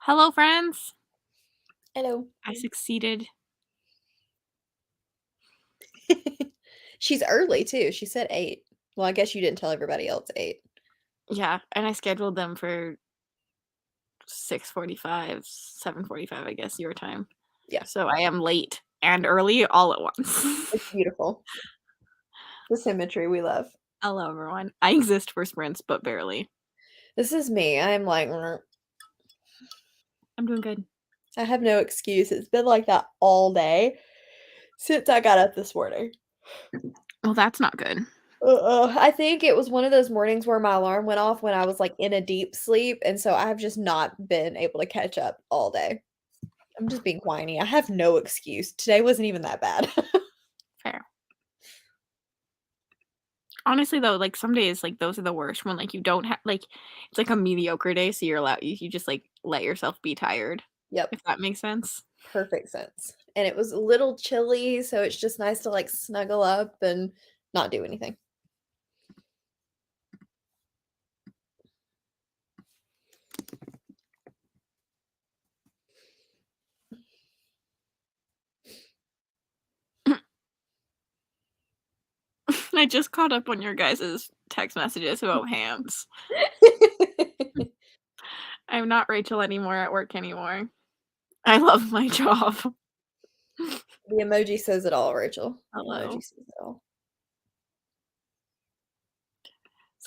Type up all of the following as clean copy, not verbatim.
Hello, friends. Hello. I succeeded. She's early too. She said 8. Well, I guess you didn't tell everybody else 8. Yeah, and I scheduled them for 6:45, 7:45, I guess, your time. Yeah, So I am late and early all at once. it's beautiful. The symmetry we love. Hello, everyone. I exist for sprints, but barely. This is me. I'm like, I'm doing good. I have no excuse. It's been like that all day since I got up this morning. Well, that's not good. I think it was one of those mornings where my alarm went off when I was like in a deep sleep, and so I've just not been able to catch up all day. I'm just being whiny. I have no excuse. Today wasn't even that bad. Fair. Honestly, though, like some days, like those are the worst when like you don't have like it's like a mediocre day, so you're allowed you just like let yourself be tired, Yep. if that makes sense. Perfect sense. And it was a little chilly, so it's just nice to, like, snuggle up and not do anything. I just caught up on your guys' text messages about hams. I'm not Rachel anymore at work anymore. I love my job. The emoji says it all, Rachel. The Hello. emoji says it all.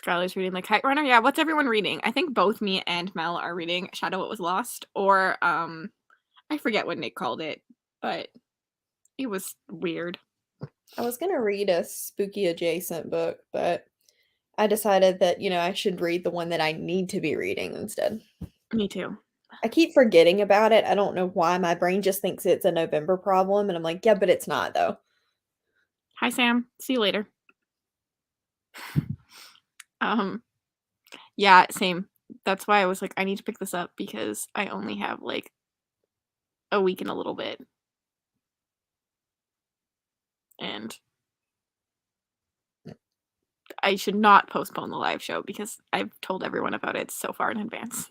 Skylar's reading The Kite Runner. Yeah, what's everyone reading? I think both me and Mel are reading Shadow What Was Lost, or I forget what Nick called it, but it was weird. I was gonna read a spooky adjacent book, but I decided that, I should read the one that I need to be reading instead. Me too. I keep forgetting about it. I don't know why. My brain just thinks it's a November problem, and I'm like, "Yeah, but it's not, though." Hi Sam. See you later. Um yeah, same. That's why I was like I need to pick this up because I only have like a week and a little bit. And I should not postpone the live show because I've told everyone about it so far in advance.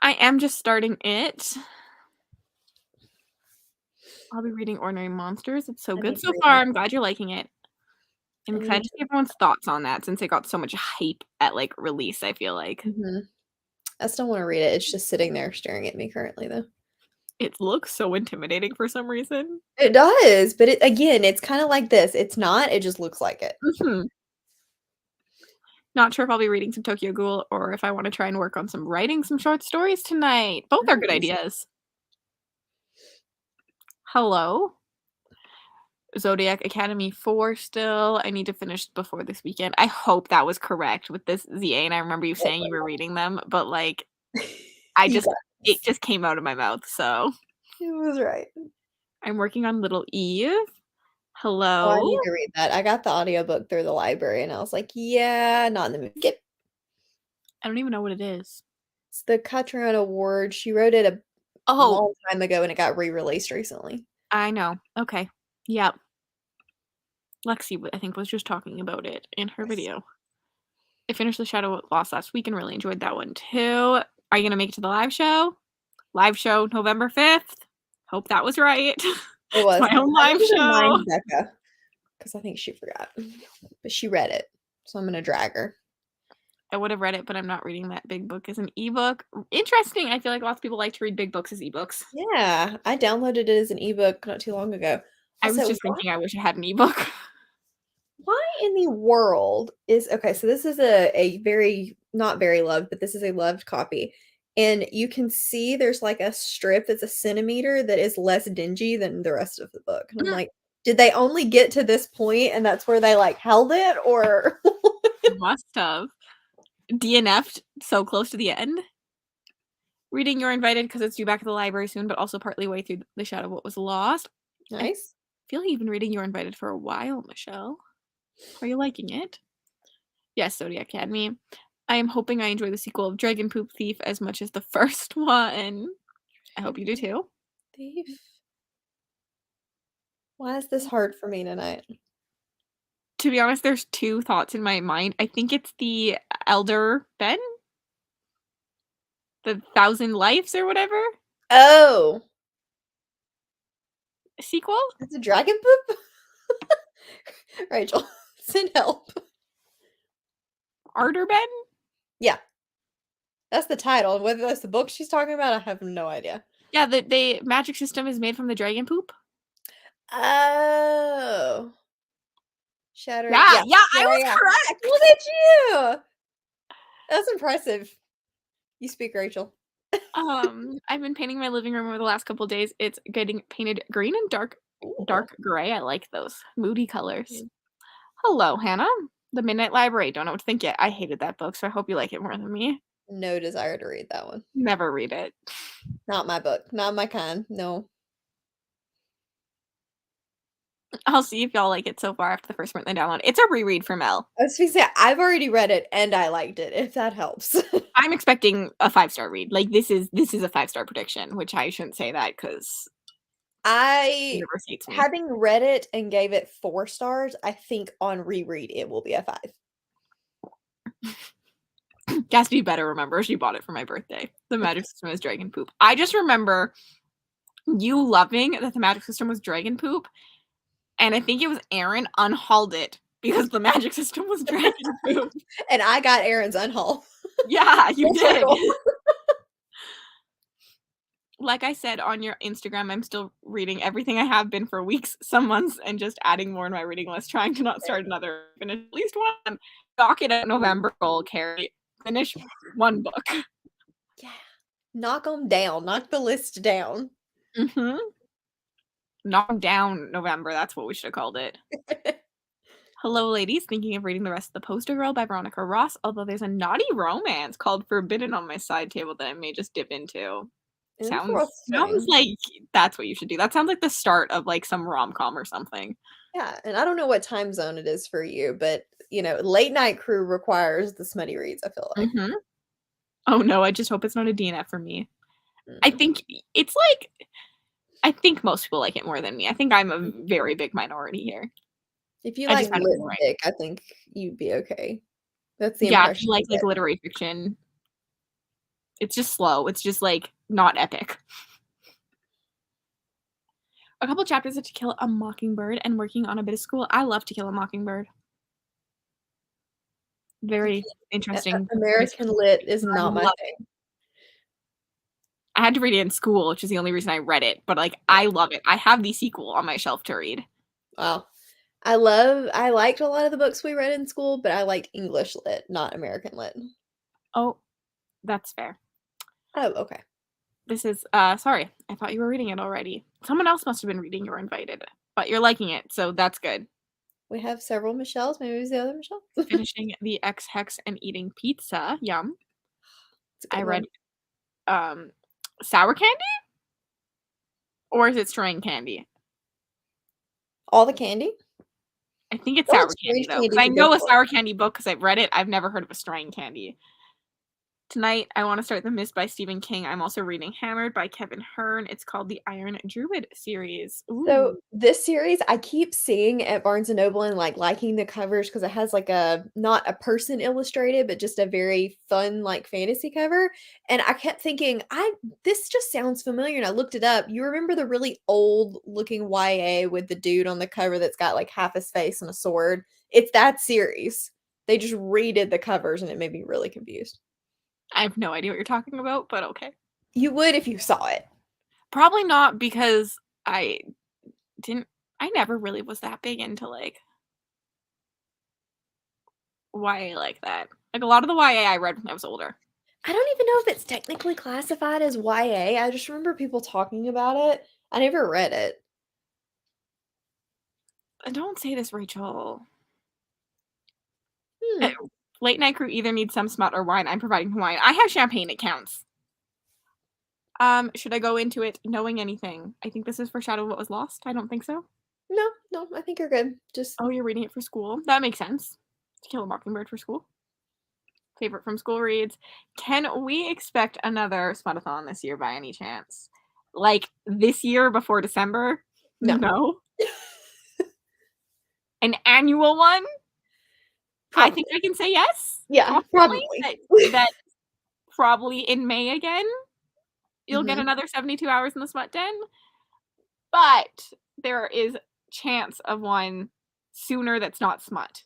I am just starting it. I'll be reading Ordinary Monsters. It's so I good need to so read far. that. I'm glad you're liking it. I'm I excited need to to see everyone's thoughts on that since it got so much hype at, like, release, I feel like. Mhm. I still wanna read it. It's just sitting there staring at me currently, though. It looks so intimidating for some reason. It does, but it's kinda like this. It's not, it just looks like it. Mhm. Not sure if I'll be reading some Tokyo Ghoul or if I wanna try and work on some writing some short stories tonight. Both are good Nice. ideas. Hello? Zodiac Academy 4 still. I need to finish before this weekend. I hope that was correct with this ZA, and I remember you saying you were reading them, but, like, I You just got it this. just came out of my mouth, so It was right. I'm working on Little Eve. Oh, I Hello? need to read that. I got the audiobook through the library, and I was like, "Yeah, not in the mood." Skip. I don't even know what it is. It's the Catriona Award. She wrote it a Oh, long time ago, and it got re-released recently. I know. Okay. Yep. Lexi, I think, was just talking about it in her Yes. video. I finished The Shadow Lost last week and really enjoyed that one too. Are you gonna make it to the live show? Live show November 5th. Hope that was right. It It's was. my own I need live to show. remind Becca because I think she forgot, but she read it, so I'm gonna drag her. I would have read it, but I'm not reading that big book as an ebook. Interesting. I feel like lots of people like to read big books as ebooks. Yeah, I downloaded it as an ebook not too long ago. I was Also, just thinking I wish I had an ebook. why in the world is okay, so this is a very not very loved, but this is a loved copy, and you can see there's, like, a strip that's a centimeter that is less dingy than the rest of the book, and I'm like, "Did they only get to this point and that's where they, like, held it, or" Must have. DNF'd so close to the end. Reading You're Invited because it's due back at the library soon, but also partly way through The Shadow What Was Lost. I Nice. feel like you've been reading You're Invited for a while, Michelle. Are you liking it? Yes, Zodiac Academy. I am hoping I enjoy the sequel of Dragon Poop Thief as much as the first one. I hope you do too. Thief. Why is this hard for me tonight? To be honest, there's 2 thoughts in my mind. I think it's the elder Ben? The 1,000 Lives or whatever Oh, sequel? it's a dragon poop? Rachel, send help. Arterben? Yeah, that's the title. Whether that's the book she's talking about, I have no idea. Yeah, the magic system is made from the dragon poop. Oh. Shattering. Yeah, Yeah. yeah, I Yeah, was yeah. correct. Look at you. That's impressive. You speak, Rachel. I've been painting my living room over the last couple days. It's getting painted green and Ooh. dark gray. I like those moody colors. Mm. Hello, Hannah. The Midnight Library. Don't know what to think yet. I hated that book, so I hope you like it more than me. No desire to read that one. Never read it. Not my book. Not my kind. No. I'll see if y'all like it so far after the first month I download. It's a reread for Mel. I was gonna say, I've already read it and I liked it, if that helps. I'm expecting a 5-star read. Like this is a 5-star prediction, which I shouldn't say that because I, universe hates me. having read it and gave it 4 stars, I think on reread it will be a 5. Cassidy better remember she bought it for my birthday. The magic system is dragon poop. I just remember you loving that the magic system was dragon poop, and I think it was Aaron unhauled it because the magic system was dragon poop. And I got Aaron's unhaul. Yeah, you Full did. circle. Like I said on your Instagram, I'm still reading everything I have been for weeks, some months, and just adding more in my reading list, trying to not start another, finish at least one. Knock it out November goal, Carrie. Finish one book. Yeah. Knock them down. Knock the list down. Mm-hmm. Knock down November. That's what we should have called it. Hello, ladies. Thinking of reading the rest of The Poster Girl by Veronica Ross, although there's a naughty romance called Forbidden on my side table that I may just dip into. Sounds Interesting. like that's what you should do. That sounds like the start of like some rom-com or something. Yeah, and I don't know what time zone it is for you, but, late night crew requires the smutty reads, I feel like. Mhm. Oh no, I just hope it's not a DNF for me. I Mm. think it's like I think most people like it more than me. I think I'm a very big minority here. If you I like just found it lit boring. fic, I think you'd be okay. That's the Yeah, if impression you I like get. literary fiction, it's just slow. It's just like not epic. A couple chapters of To Kill a Mockingbird and working on a bit of school. I love To Kill a Mockingbird. Very interesting. American lit is I not my love it. thing. I had to read it in school, which is the only reason I read it, but like I love it. I have the sequel on my shelf to read. Wow. I liked a lot of the books we read in school, but I liked English lit, not American lit. Oh, that's fair. Oh, okay. This is sorry. I thought you were reading it already. Someone else must have been reading You're Invited, but you're liking it, so that's good. We have several Michelles. Maybe it was the other Michelle. Finishing The Ex Hex and Eating Pizza. Yum. It's a I good read one. Sour Candy? Or is it String Candy? All the candy? I think it's I feel Sour like Candy Strange though, because Candy's I a good know a book. Sour Candy book because I've read it. I've never heard of a String Candy. Tonight, I want to start The Mist by Stephen King. I'm also reading Hammered by Kevin Hearn. It's called the Iron Druid series. So Ooh. this series I keep seeing at Barnes& and Noble and, liking the covers because it has, not a person illustrated, but just a very fun, fantasy cover, and I kept thinking, this just sounds familiar, and I looked it up. You remember the really old-looking YA with the dude on the cover that's got, half his face and a sword? It's that series. They just redid the covers, and it made me really confused. I have no idea what you're talking about, but okay. You would if you saw it. Probably not because I never really was that big into YA like that. Like a lot of the YA I read when I was older. I don't even know if it's technically classified as YA. I just remember people talking about it. I never read it. Don't say this, Rachel. Hmm. Late night crew either needs some smut or wine. I'm providing wine. I have champagne, it counts. Should I go into it knowing anything? I think this is Foreshadow What Was Lost. I don't think so. No, I think you're good. Just Oh, you're reading it for school. That makes sense. To Kill a Mockingbird for school. Favorite from school reads. Can we expect another Spudathon this year by any chance? Like this year before December? no. No. An annual one? I Probably. think I can say yes. Yeah, Confidently probably. that probably in May again. You'll get Mhm. another 72 hours in the smut den, but there is chance of one sooner that's not smut.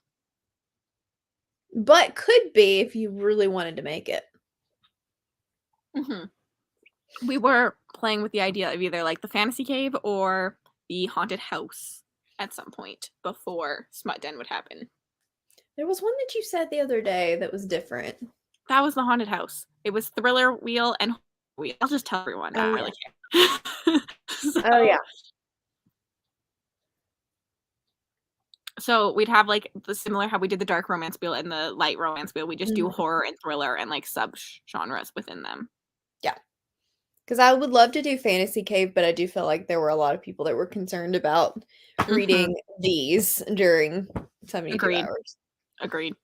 But could be if you really wanted to make it. Mhm. We were playing with the idea of either, like, the fantasy cave or the haunted house at some point before smut den would happen. There was one that you said the other day that was different. That was the haunted house. It was thriller wheel and wheel. I'll just tell everyone, I Oh, don't yeah. really care. Oh, yeah. So so we'd have, like, the similar how we did the dark romance wheel and the light romance wheel, we just do Mhm. horror and thriller and, like, sub genres within them. Yeah. 'Cause I would love to do Fantasy Cave, but I do feel like there were a lot of people that were concerned about Mhm. reading these during 72 Agreed, hours. agreed.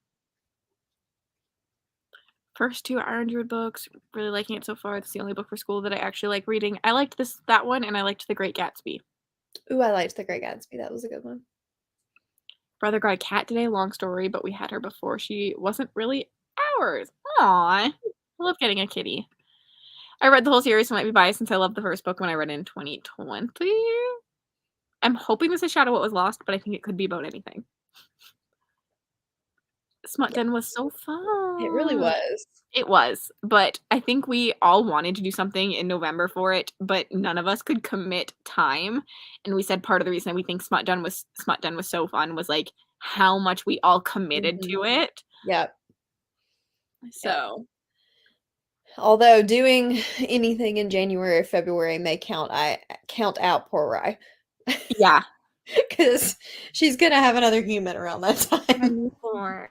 First 2 Iron Druid books, really liking it so far. It's the only book for school that I actually like reading. I liked that one, and I liked The Great Gatsby. Ooh, I liked The Great Gatsby, that was a good one. Brother got a cat today, long story, but we had her before she wasn't really ours. Aw. I love getting a kitty. I read the whole series, so I might be biased since I loved the first book when I read it in 2020. I'm hoping this is Shadow What Was Lost, but I think it could be about anything. Smut Yeah, Den was so it really fun. was. It was, but I think we all wanted to do something in November for it, but none of us could commit time, and we said part of the reason we think Smut Den was so fun was, like, how much we all committed Mhm. to it. Yep, yep. So, Although doing anything in January or February may count out poor Rye, yeah. because she's gonna have another human around that A time. newborn.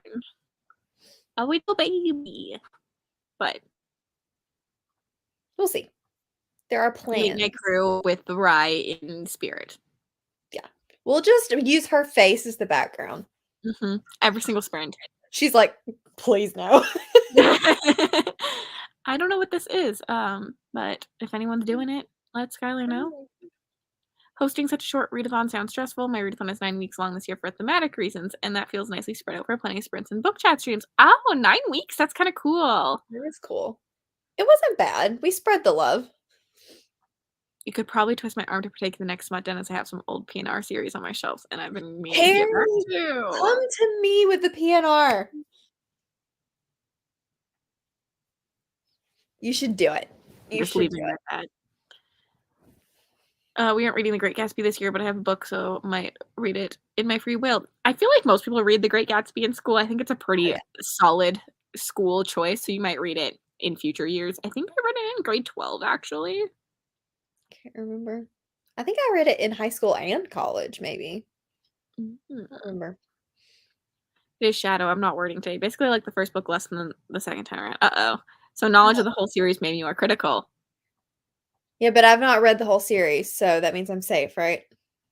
A little baby. But We'll see. There are late night plans. crew with the Rye in spirit. Yeah. We'll just use her face as the background. Mhm. Every single sprint. She's like, "Please no." I don't know what this is, but if anyone's doing it, let Skylar know. Hosting such a short readathon sounds stressful. My readathon is 9 weeks long this year for thematic reasons, and that feels nicely spread out for plenty of sprints and book chat streams. Oh, 9 weeks? That's kinda cool. That is cool. It wasn't bad. We spread the love. You could probably twist my arm to partake in the next Smut Den as I have some old PNR series on my shelves, and I've been meaning to get back Harry, come to. to me with the PNR. You should do it. I'm You just should do leaving it it. at that. We aren't reading The Great Gatsby this year, but I have a book, so might read it in my free will. I feel like most people read The Great Gatsby in school. I think it's a Oh, pretty yeah. solid school choice, so you might read it in future years. I think I read it in grade 12, actually. Can't remember. I think I read it in high school and college, maybe. Mhm. I don't remember. It is Shadow. I'm not wording today. Basically, I like the first book less than the second time around. Uh-oh. So knowledge of the whole series made me more critical. Yeah, but I've not read the whole series, so that means I'm safe, right?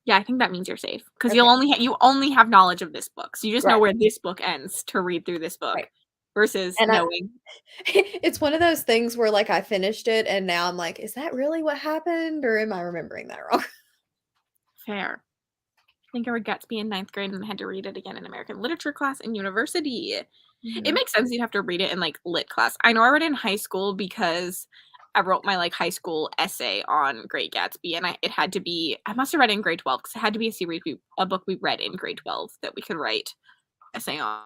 Yeah, I think that means you're safe because Okay. you only have knowledge of this book, so you just know Right, where this book ends to read through this book right. versus And I knowing. it's one of those things where, like, I finished it and now I'm like, "Is that really what happened, or am I remembering that wrong?" Fair. I think I read Gatsby in ninth grade and had to read it again in American literature class in university. It Mhm. makes sense you'd have to read it in, like, lit class. I know I read it in high school because I wrote my, like, high school essay on Great Gatsby, and it had to be I must have read it in grade 12 because it had to be a book we read in grade 12 that we could write essay on.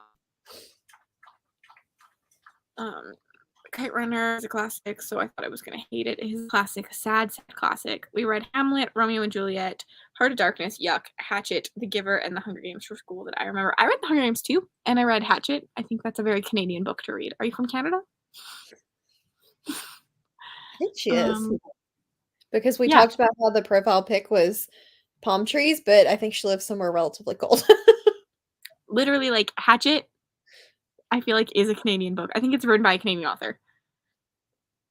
Um, Kite Runner is a classic, so I thought I was gonna hate it. It is a classic, a sad, sad classic. We read Hamlet, Romeo and Juliet, Heart of Darkness, Yuck, Hatchet, The Giver, and The Hunger Games for school that I remember. I read The Hunger Games too, and I read Hatchet. I think that's a very Canadian book to read. Are you from Canada? I think she is, Um, because we yeah, talked about how the profile pic was palm trees, but I think she lives somewhere relatively cold. literally, like, Hatchet, I feel like is a Canadian book. I think it's written by a Canadian author.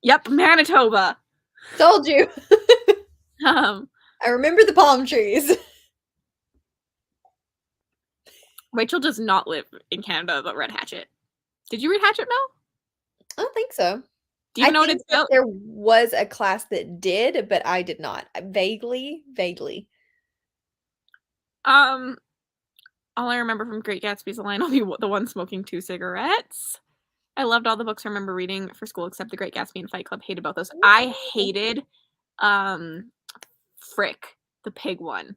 Yep, Manitoba. Told you. Um, I remember the palm trees. Rachel does not live in Canada, but read Hatchet. Did you read Hatchet, Mel? I don't think so. Do you I even know what think it's that about? there was a class that did, but I did not. Vaguely, vaguely. All I remember from Great Gatsby's line, "I'll be the one smoking 2 cigarettes." I loved all the books I remember reading for school except The Great Gatsby and Fight Club. Hated both those. I hated, Frick, the pig one.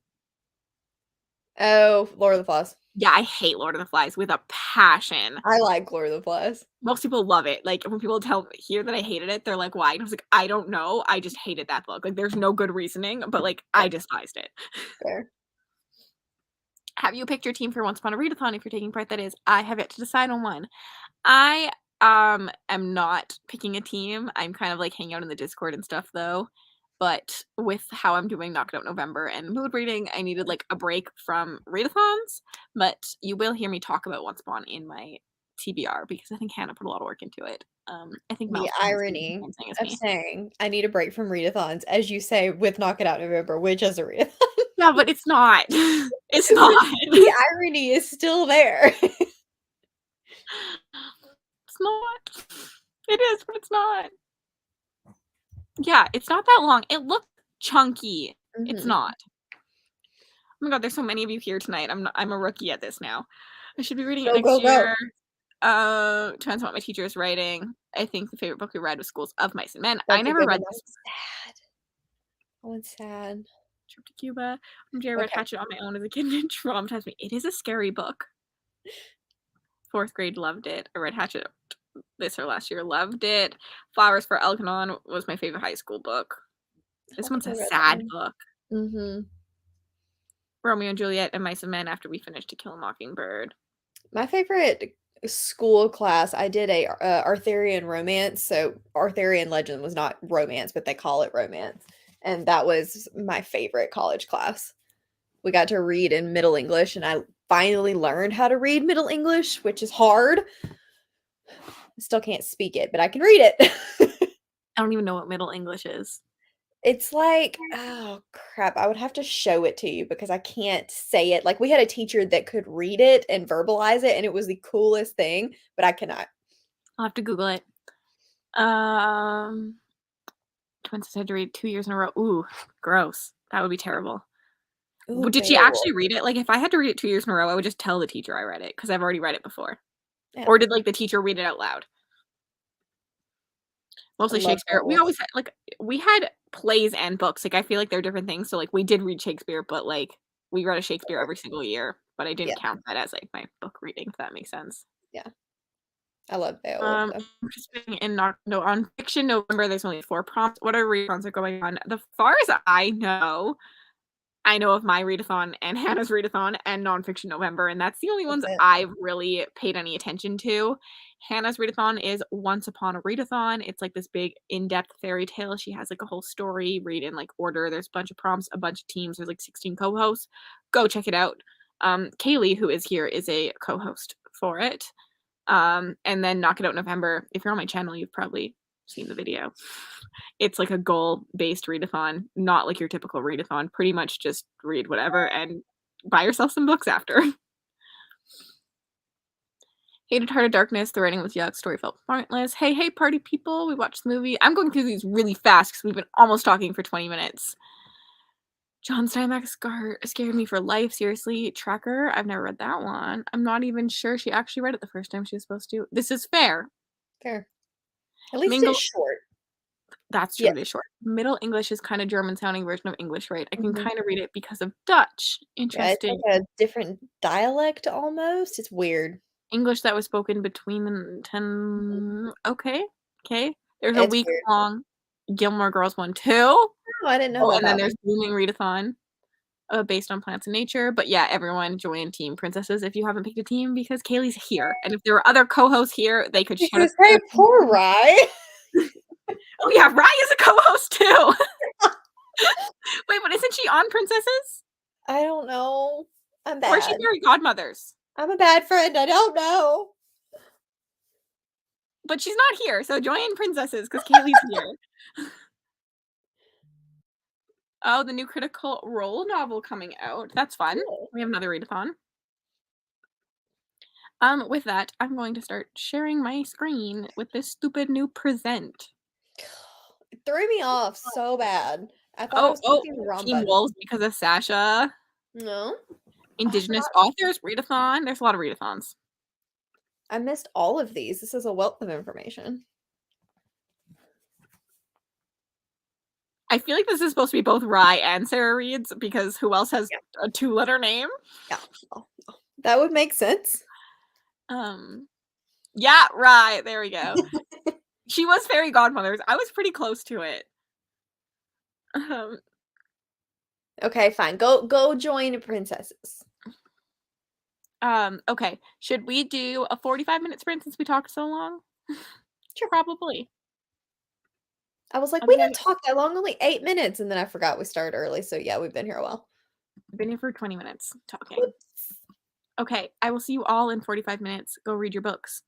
Oh, Lord of the Flies. Yeah, I hate Lord of the Flies with a passion. I like Lord of the Flies. Most people love it. Like, when people hear that I hated it, they're like, "Why?" And I was like, "I don't know. I just hated that book." Like, there's no good reasoning, but, like, I despised it. Fair. Have you picked your team for Once Upon a Readathon if you're taking part? That is, I have yet to decide on one. I, am not picking a team. I'm kind of, like, hanging out in the Discord and stuff, though. But with how I'm doing Knockout November and mood reading, I needed, like, a break from Readathons, but you will hear me talk about Once Upon in my TBR because I think Hannah put a lot of work into it. I think The Mel's probably the irony same thing as of me. saying, "I need a break from readathons," as you say with Knock It Out November, which is a readathon. Yeah, but it's not. It's But not. the irony is still there. It's not. It is, but it's not. Yeah, it's not that long. It looked chunky. It's Mhm. not. Oh my god, there's so many of you here tonight. I'm a rookie at this now. I should be reading it Go, next go, go. year. Depends on what my teacher is writing. I think the favorite book we read was Schools of Mice and Men. I That's a never good read one. That this one's sad. That one's sad. Trip to Cuba. I read Okay. Hatchet on my own as a kid and it traumatized me. It is a scary book. 4th grade, loved it. I read Hatchet this or last year, loved it. Flowers for Elkanon was my favorite high school book. I This don't think one's I a read that sad one. book. Mhm. Romeo and Juliet and Mice and Men after we finished To Kill a Mockingbird. My favorite school class, I did a Arthurian romance. So Arthurian legend was not romance, but they call it romance. And that was my favorite college class. We got to read in Middle English, and I finally learned how to read Middle English, which is hard. I still can't speak it, but I can read it. I don't even know what Middle English is. It's like, oh crap, I would have to show it to you because I can't say it. Like we had a teacher that could read it and verbalize it, and it was the coolest thing, but I cannot. I'll have to Google it. Twins had to read 2 years in a row. Ooh, gross. That would be terrible. Ooh, Did she Beowulf. actually read it? Like, if I had to read it 2 years in a row, I would just tell the teacher I read it because I've already read it before. Yeah, Or did, like, the teacher read it out loud? I Mostly love Shakespeare. We Beowulf. always had, like, we had plays and books. Like, I feel like they're different things. So, like, we did read Shakespeare, but, like, we read a Shakespeare every single year, but I Yeah, didn't count that as, like, my book reading, if that makes sense. yeah, I love Beowulf though. Participating in on Fiction November, there's only 4 prompts. What are readathons are going on? The far as I know of my readathon and Hannah's readathon and Nonfiction November, and that's the only That's ones it. I've really paid any attention to. Hannah's readathon is Once Upon a Readathon. It's like this big in-depth fairy tale. She has like a whole story, read in like order. There's a bunch of prompts, a bunch of teams. There's like 16 co-hosts. Go check it out. Kaylee, who is here, is a co-host for it. And then Knock It Out November. If you're on my channel, you've probably seen the video. It's like a goal-based readathon, not like your typical readathon. Pretty much just read whatever and buy yourself some books after. Hated Heart of Darkness, the writing was yuck, story felt pointless. Hey, hey, party people, we watched the movie. I'm going through these really fast because we've been almost talking for 20 minutes. John Steinbeck scared me for life, seriously. Tracker, I've never read that one. I'm not even sure she actually read it the first time she was supposed to. This is fair. Fair. At least Mingle, it's short. that's true, Yeah. it is short. Middle English is kind of German sounding version of English, right? I can Mhm. kind of read it because of Dutch. Yeah, it's Interesting. like a different dialect almost. It's weird. English that was spoken between Mhm. 10. Okay. Okay. There's a It's weird. week-long Gilmore Girls one too. Oh, I didn't know Oh, about and then that one. there's Blooming Readathon, based on plants and nature. But yeah, everyone join Team Princesses if you haven't picked a team because Kaylee's here. And if there were other co-hosts here, they could shout out Because, hey, their poor Rye. Oh yeah, Rye is a co-host too. Wait, but isn't she on Princesses? I don't know. I'm Or is she bad. Fairy Godmothers? I'm a bad friend. I don't know. But she's not here, so join Princesses because Kaylee's here. Oh, the new Critical Role novel coming out. That's fun. Cool. We have another readathon. With that, I'm going to start sharing my screen with this stupid new present. It threw me off so bad. I thought I Oh, was oh, clicking the wrong Teen button. Wolves because of Sasha. No. I Indigenous forgot. Authors readathon. There's a lot of readathons. I missed all of these. This is a wealth of information. I feel like this is supposed to be both Rye and Sarah Reed's because who else has Yeah, a two-letter name? yeah. Oh, oh. That would make sense. Um, yeah, Rye, there we go. She was Fairy Godmothers. I was pretty close to it. Um, Okay, fine. Go join princesses. okay. Should we do a 45-minute sprint since we talked so long? Sure. Probably. I was like, I we mean, didn't talk that long, only 8 minutes, and then I forgot we started early. So yeah, we've been here a while. I've been here for 20 minutes talking. Whoops. Okay, I will see you all in 45 minutes. Go read your books.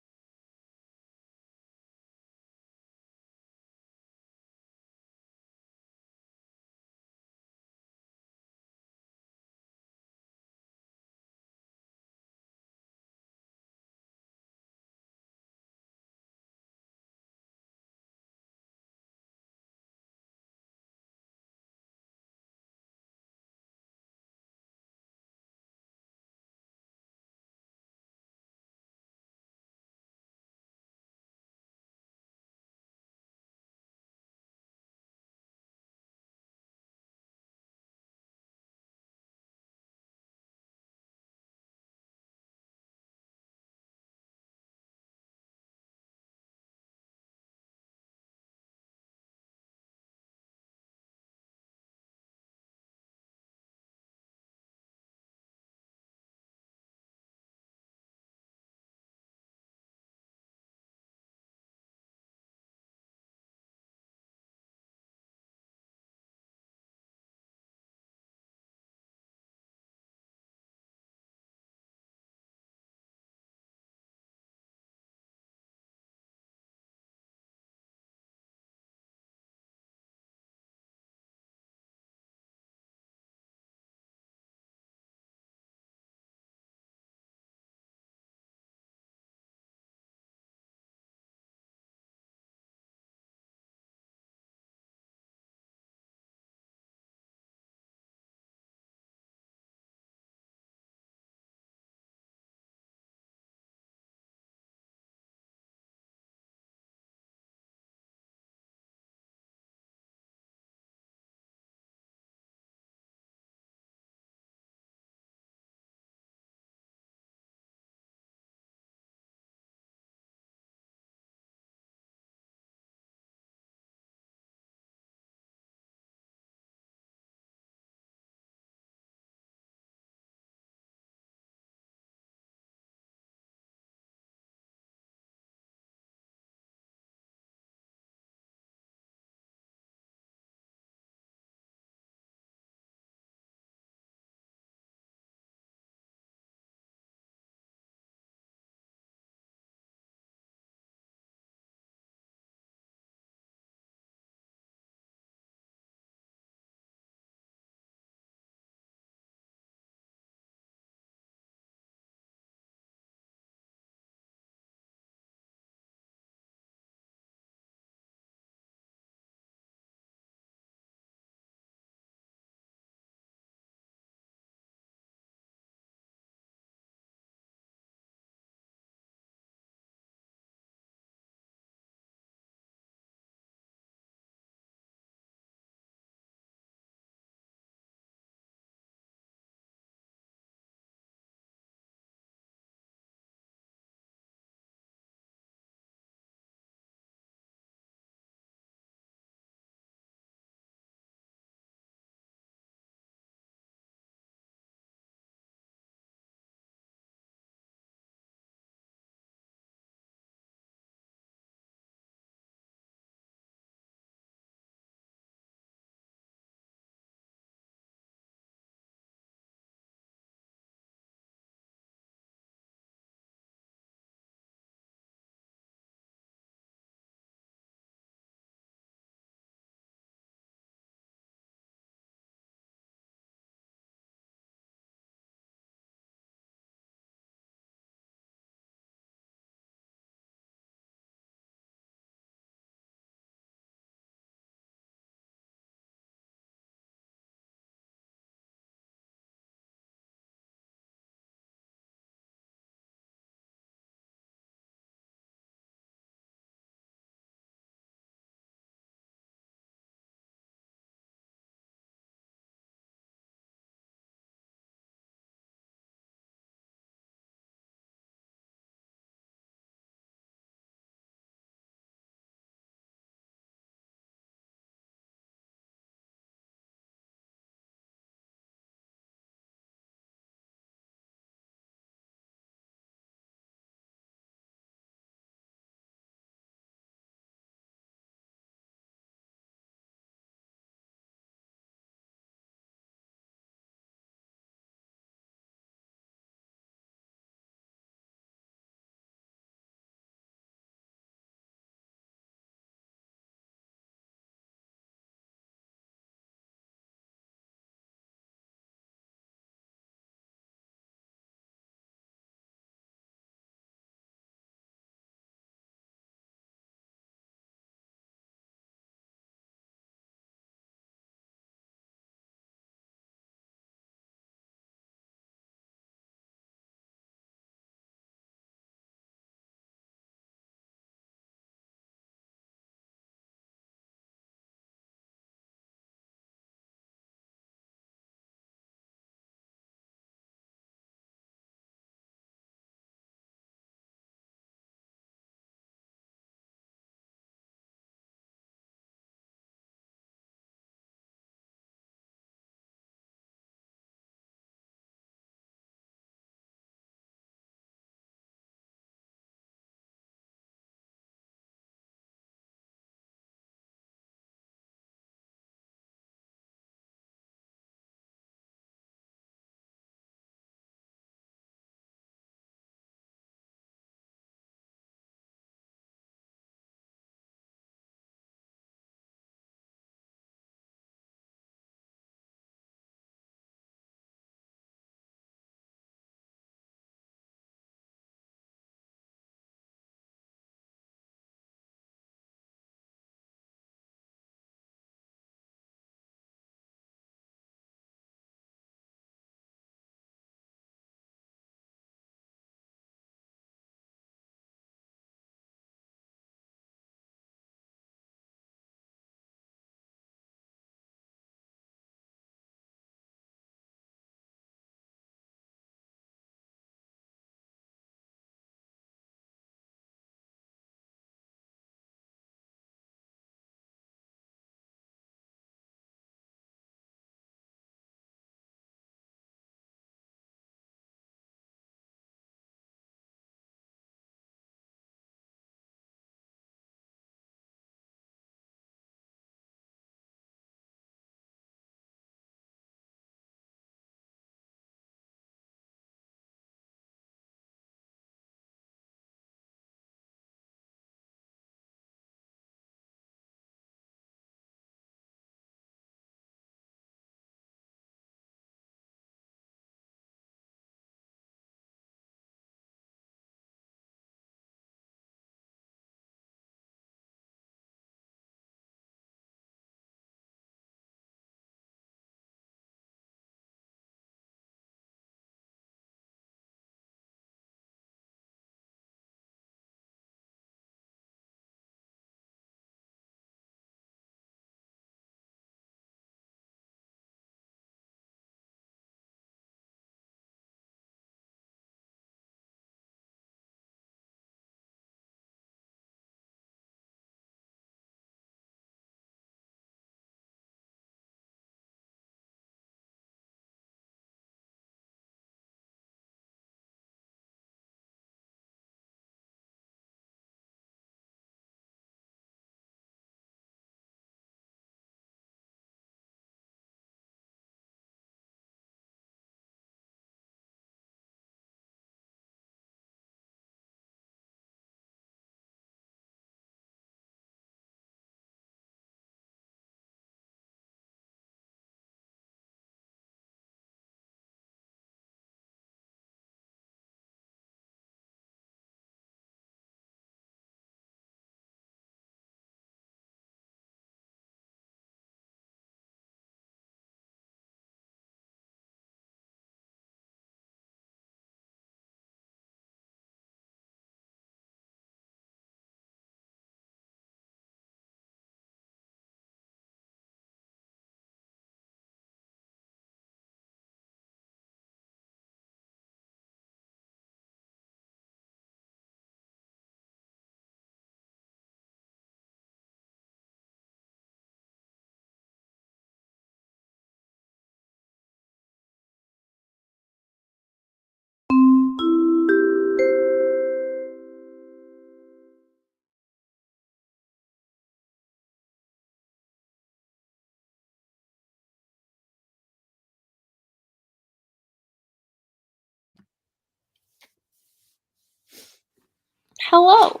Hello.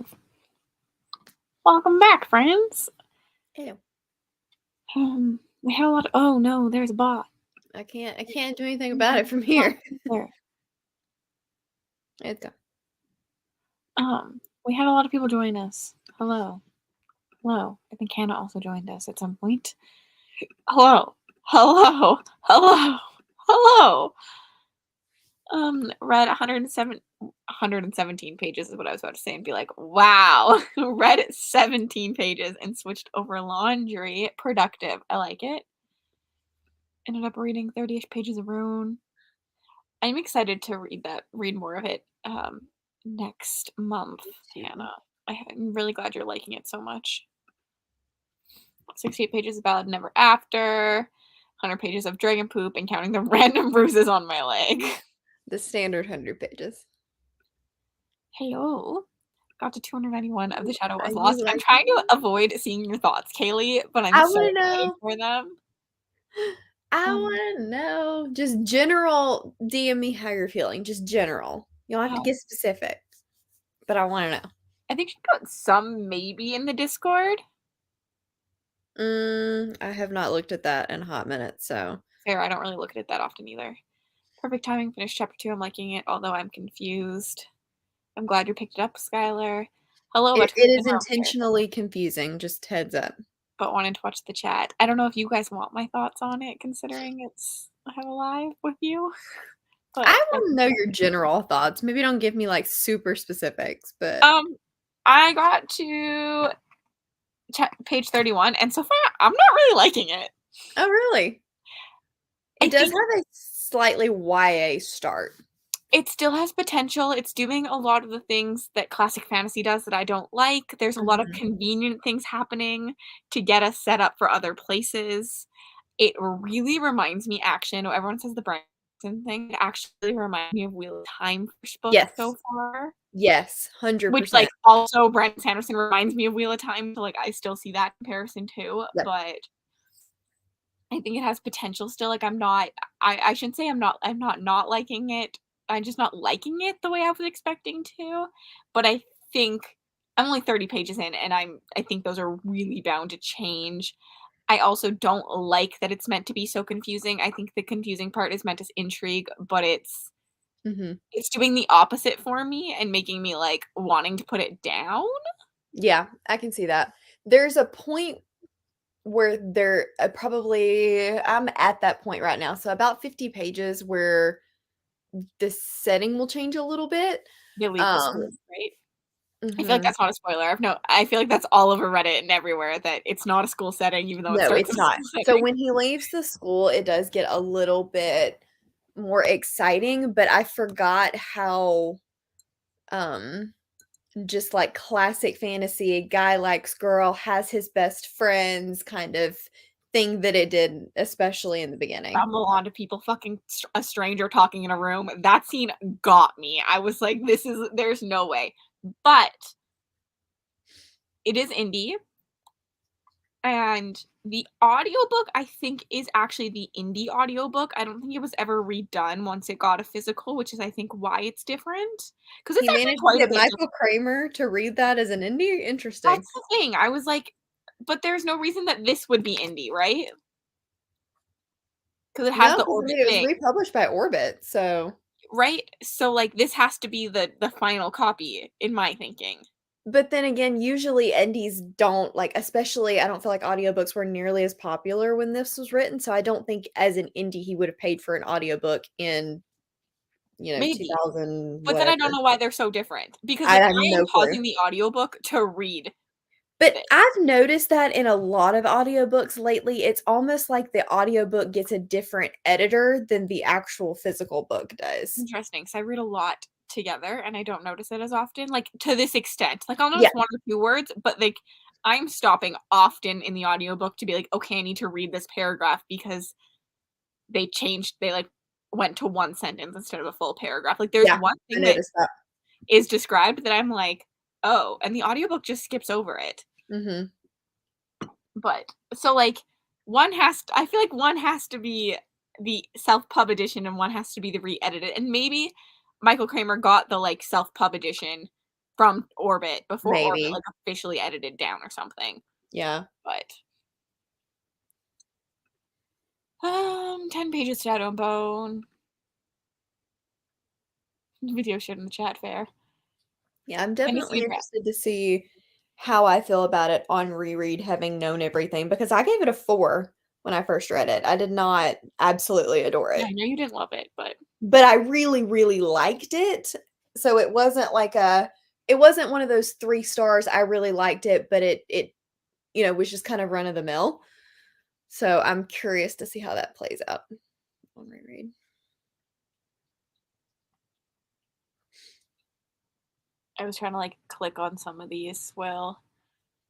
Welcome back, friends. Ew. We had a lot of, oh no, there's a bot. I can't do anything about it from here. There. It's gone. We had a lot of people join us. Hello. Hello. I think Hannah also joined us at some point. Hello. Hello. Hello. Hello. Read 117 pages is what I was about to say and be like, wow. Read 17 pages and switched over laundry. Productive. I like it. Ended up reading 30-ish pages of Rune. I'm excited to read more of it next month, Hannah. I'm really glad you're liking it so much. 68 pages of Ballad Never After, 100 pages of Dragon Poop, and counting the random bruises on my leg. The standard 100 pages. Hello. Got to 291 of The Shadow Are Was you Lost. I'm trying to avoid seeing your thoughts, Kaylee, but I'm I so wanna excited know. for them. I Um, wanna know. Just general DM me how you're feeling. Just general. You don't have to wow. get specific. But I wanna know. I think she put some maybe in the Discord. I have not looked at that in a hot minute, so Fair, I don't really look at it that often either. Perfect timing, finished chapter 2. I'm liking it, although I'm confused. I'm glad you picked it up, Skylar. Hello, it about is to intentionally confusing, just heads up. but wanted to watch the chat. I don't know if you guys want my thoughts on it, considering it's I have a live with you. But I wanna know your general thoughts. Maybe don't give me, like, super specifics, but I got to page 31, and so far I'm not really liking it. Oh, really? I It does think have a slightly YA start. it still has potential. It's doing a lot of the things that classic fantasy does that I don't like. There's a lot of Mhm. convenient things happening to get us set up for other places. It really reminds me, actually, I know everyone says the Branson thing, it actually reminds me of Wheel of Time first book so Yes. far, Yes, which, like, 100%. also Brandon Sanderson reminds me of Wheel of Time, so, like, I still see that comparison too, Yep. but I think it has potential still. Like, I shouldn't say I'm not liking it. I'm just not liking it the way I was expecting to. But I think I'm only 30 pages in and I think those are really bound to change. I also don't like that it's meant to be so confusing. I think the confusing part is meant as intrigue, but Mhm. it's doing the opposite for me and making me like wanting to put it down. Yeah, I can see that. There's a point where there probably I'm at that point right now, so about 50 pages where the setting will change a little bit. They leave the school, Um right? I feel like Mhm. that's not a spoiler. I feel like that's all over Reddit and everywhere that it's not a school setting, even though it No, starts it's as a not. school So setting. when he leaves the school, it does get a little bit more exciting, but I forgot how, um, just like classic fantasy, a guy likes girl, has his best friends kind of thing that it did, especially in the beginning. Stumble onto people fucking a stranger talking in a room. That scene got me. I was like, there's no way. But it is indie. And the audiobook, I think, is actually the indie audiobook. I don't think it was ever redone once it got a physical, which is, I think, why it's different. Because He it's actually managed to quite a get bit Michael different. Kramer to read that as an indie? That's Interesting. the thing. I was like, but there's no reason that this would be indie, right? Because it has No, the because I orbit mean, it was thing, republished by Orbit, so right? So, like, this has to be the final copy, in my thinking. but then again, usually indies don't like especially I don't feel like audiobooks were nearly as popular when this was written, so I don't think as an indie he would have paid for an audiobook in, Maybe. 2000 But then I don't whatever. know why they're so different. Because, I like, have I am no clue. pausing the audiobook to read But this. I've noticed that in a lot of audiobooks lately, it's almost like the audiobook gets a different editor than the actual physical book does. Interesting, because I read a lot together, and I don't notice it as often, like, to this extent. Like, I'll Yeah, notice 1 or 2 words, but, like, I'm stopping often in the audiobook to be like, "Okay, I need to read this paragraph," because they, like, went to 1 sentence instead of a full paragraph. Like, there's yeah, one I thing that noticed that. is described that I'm like, "Oh," and the audiobook just skips over it. Mhm. But so, like, one has to I feel like one has to be the self-pub edition and one has to be the re-edited, and maybe Michael Kramer got the, like, self-pub edition from Orbit before Orbit, Maybe. like, officially edited down or something, Yeah. but 10 pages to Shadow and Bone. Video shit in the chat, fair. Yeah, I'm Fantasy definitely Prep. interested to see how I feel about it on reread, having known everything, because I gave it a 4 when I first read it. I did not absolutely adore Yeah, I it, know you didn't love it, but but I really, really liked it. So it wasn't like it wasn't one of those 3 stars, I really liked it, but it was just kind of run of the mill. So I'm curious to see how that plays out on reread. I was trying to, like, click on some of these, well,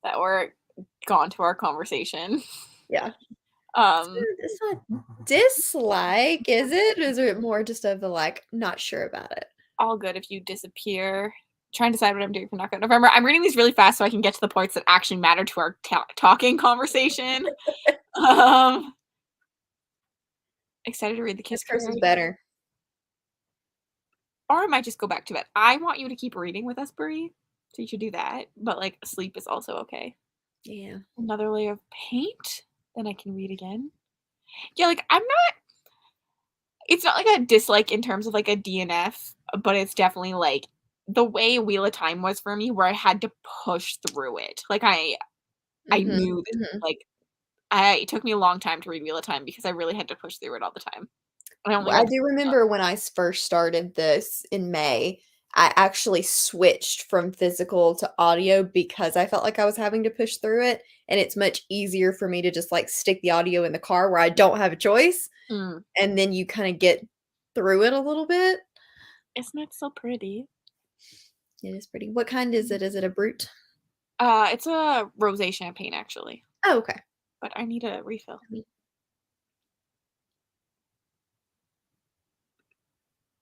that were gone to our conversation. Yeah. Um, It's not dislike, is it? Is it more just of the, like, not sure about it? all good if you disappear. Trying to decide what I'm doing for Knockout November. I'm reading these really fast so I can get to the parts that actually matter to our talking conversation. Um, excited to read The Kiss This curse is Code. better. Or I might just go back to bed. I want you to keep reading with us, Brie, so you should do that, but, like, sleep is also okay. Yeah. Another layer of paint, then I can read again. Yeah, like, I'm not it's not like a dislike in terms of, like, a DNF, but it's definitely, like, the way Wheel of Time was for me where I had to push through it. Like, I Mhm, knew that, mhm. like, I it took me a long time to read Wheel of Time because I really had to push through it all the time. I only Well, I read the do first book. remember when I first started this in May, I actually switched from physical to audio because I felt like I was having to push through it, and it's much easier for me to just, like, stick the audio in the car where I don't have a choice, Mm. and then you kinda get through it a little bit. Isn't it so pretty? It is pretty. What kind is it? Is it a brute? It's a rosé champagne, actually, Oh, okay. but I need a refill.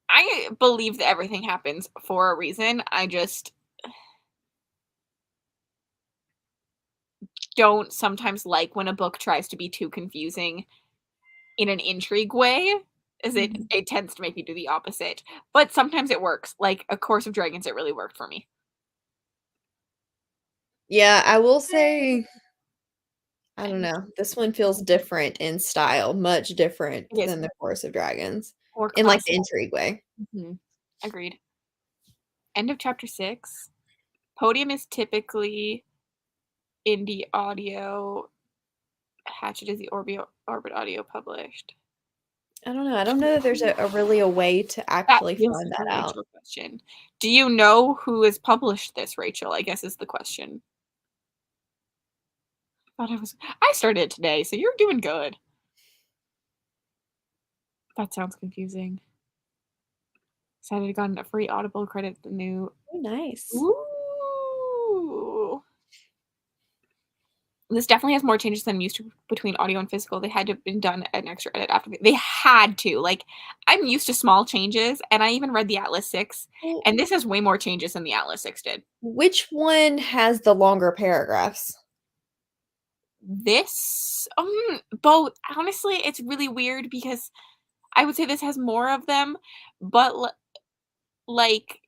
I believe that everything happens for a reason. I just don't sometimes like when a book tries to be too confusing in an intrigue way, as Mhm. it tends to make me do the opposite. But sometimes it works. Like A Course of Dragons, it really worked for me. Yeah, I will say I don't And know. This one feels different in style, much different it is than The Chorus of Dragons, more in, like, classic. the intrigue way. Mhm. Agreed. End of chapter 6. Podium is typically indie audio. Hatchet is the Orbit audio published. I don't know, I don't know that there's a really a way to That actually feels find like a that out. Rachel question. Do you know who has published this, Rachel? I guess is the question. I started it today, so you're doing good. That sounds confusing. Excited to gotten a free Audible credit, the new Oh, nice. ooh. This definitely has more changes than I'm used to between audio and physical. They had to have been done an extra edit after they had to. Like, I'm used to small changes, and I even read the Atlas 6, Well, and this has way more changes than the Atlas 6 did. which one has the longer paragraphs? This, both. Honestly, it's really weird because I would say this has more of them, but like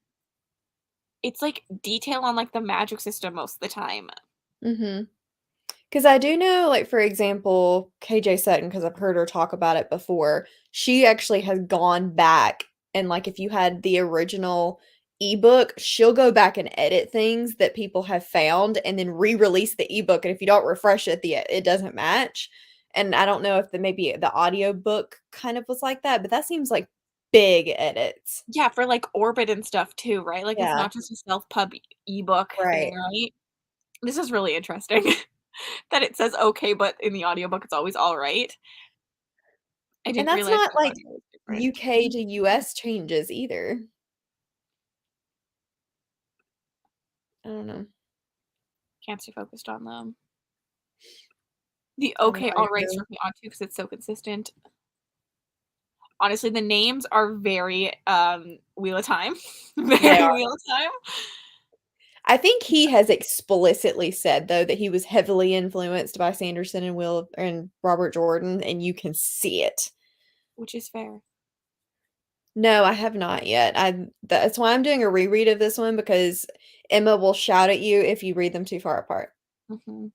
it's like detail on like the magic system most of the time. Mhm. 'Cause I do know, like, for example, KJ Sutton, because 'cause I've heard her talk about it before, she actually has gone back and, like, if you had the original ebook, she'll go back and edit things that people have found and then re-release the ebook, and if you don't refresh it, it doesn't match, and I don't know if maybe the audiobook kind of was like that, but that seems like big edits. Yeah, for like Orbit and stuff too, right? Like it's Yeah, not just a self-pub ebook thing, right. right? This is really interesting that it says okay, but in the audiobook it's always all right. I And didn't that's realize not, the like, audio was different. UK to US changes either. I don't know. Can't stay focused on them. The I know, okay, I all right agree. struck me on too because it's so consistent. Honestly, the names are very Wheel of Time. They Very are. Wheel of Time. I think he has explicitly said, though, that he was heavily influenced by Sanderson and Will and Robert Jordan, and you can see it. Which is fair. No, I have not yet. That's why I'm doing a reread of this one because Emma will shout at you if you read them too far apart. Mhm.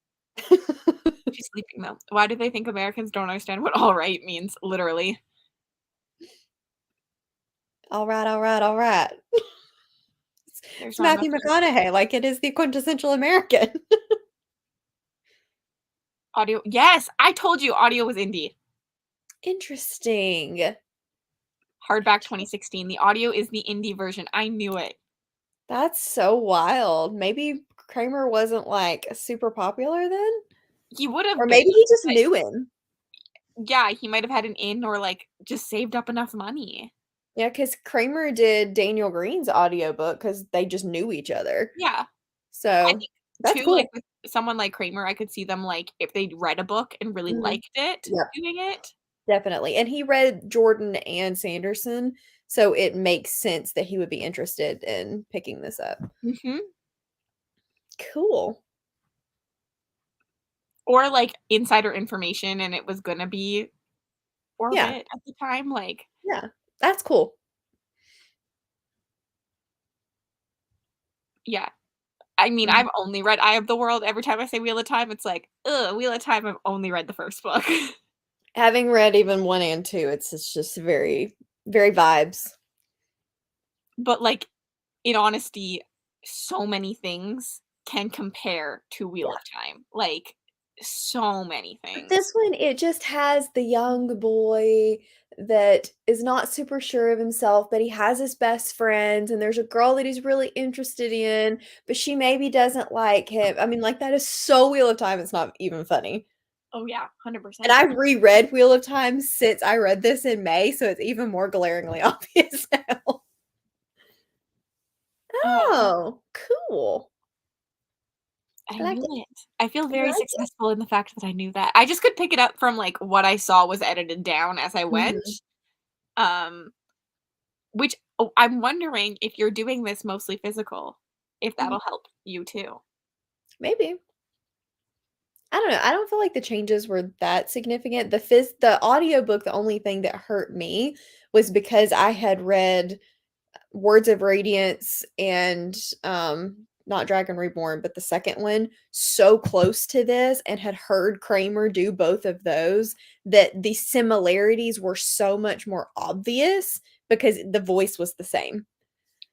She's sleeping though. Why do they think Americans don't understand what all right means? Literally. All right, all right, all right. There's It's not enough Matthew here. McConaughey, like it is the quintessential American. Audio. Yes, I told you audio was indie. Interesting. Hardback 2016. The audio is the indie version. I knew it. That's so wild. Maybe Kramer wasn't like super popular then? He would have Or been, maybe he just but knew him. yeah, he might have had an in or like just saved up enough money. Yeah, because Kramer did Daniel Green's audiobook because they just knew each other. Yeah. I So think that's too, like cool. with someone like Kramer, I could see them like if they'd read a book and really Mhm. liked it, Yep, doing it. definitely. And he read Jordan and Sanderson, so it makes sense that he would be interested in picking this up. Mhm. Cool. Or like insider information and it was gonna be Yeah, Orbit at the time, like, yeah. That's cool. yeah. I mean, Mhm. I've only read Eye of the World. Every time I say Wheel of Time, it's like, ugh, Wheel of Time, I've only read the first book. Having read even 1 and 2, it's just very, very vibes. But, like, in honesty, so many things can compare to Wheel Yeah. of Time. Like, so many But this things. one, it just has the young boy that is not super sure of himself, but he has his best friends, and there's a girl that he's really interested in, but she maybe doesn't like him. I mean, like, that is so Wheel of Time, it's not even funny. Oh, yeah, And 100%. I've reread Wheel of Time since I read this in May, so it's even more glaringly obvious now. Um, Oh, cool. I I like knew it. it. I feel I very like it. successful in the fact that I knew that. I just could pick it up from, like, what I saw was edited down as I went. Mhm, Um Which I'm wondering if you're doing this mostly physical, if mhm. that'll help you too. Maybe. I don't know, I don't feel like the changes were that significant. The audiobook, the only thing that hurt me was because I had read Words of Radiance and, not Dragon Reborn, but the second one so close to this and had heard Kramer do both of those that the similarities were so much more obvious because the voice was the same,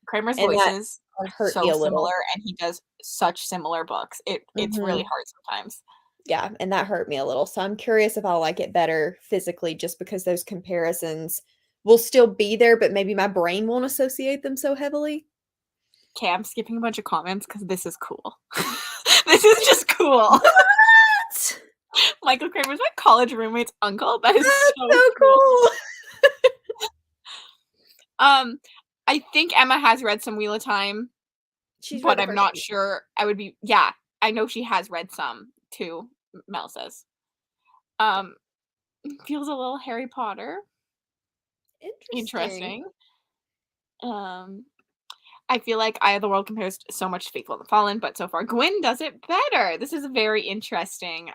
Kramer's and that voices are hurt me so a similar, little. and he does such similar books. It's really Mhm. hard sometimes. Yeah, and that hurt me a little, so I'm curious if I'll like it better physically just because those comparisons will still be there, but maybe my brain won't associate them so heavily. 'Kay, I'm skipping a bunch of comments because this is cool. This is just cool. What? Michael Kramer's my college roommate's uncle. That is That's so so cool. cool. Um, I think Emma has read some Wheel of Time, She's read but the I'm first not one. sure I would be yeah, I know she has read some too, Mel says. Um, feels a little Harry Potter. Interesting. Interesting. Um, I feel like Eye of the World compares so much to Faithful and the Fallen, but so far Gwyn does it better. This is very interesting.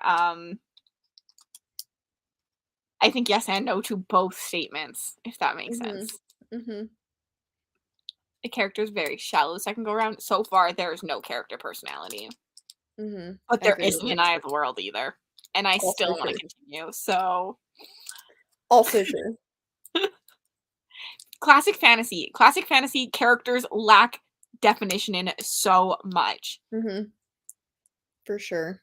I think yes and no to both statements, if that makes Mhm. sense. Mhm. The character is very shallow the second go around. So far, there is no character personality, Mhm. but there Agreed. isn't in Eye of the World either. And I Also still want to true. continue. So, Also true. classic fantasy. Classic fantasy characters lack definition in it so much. Mhm. For sure.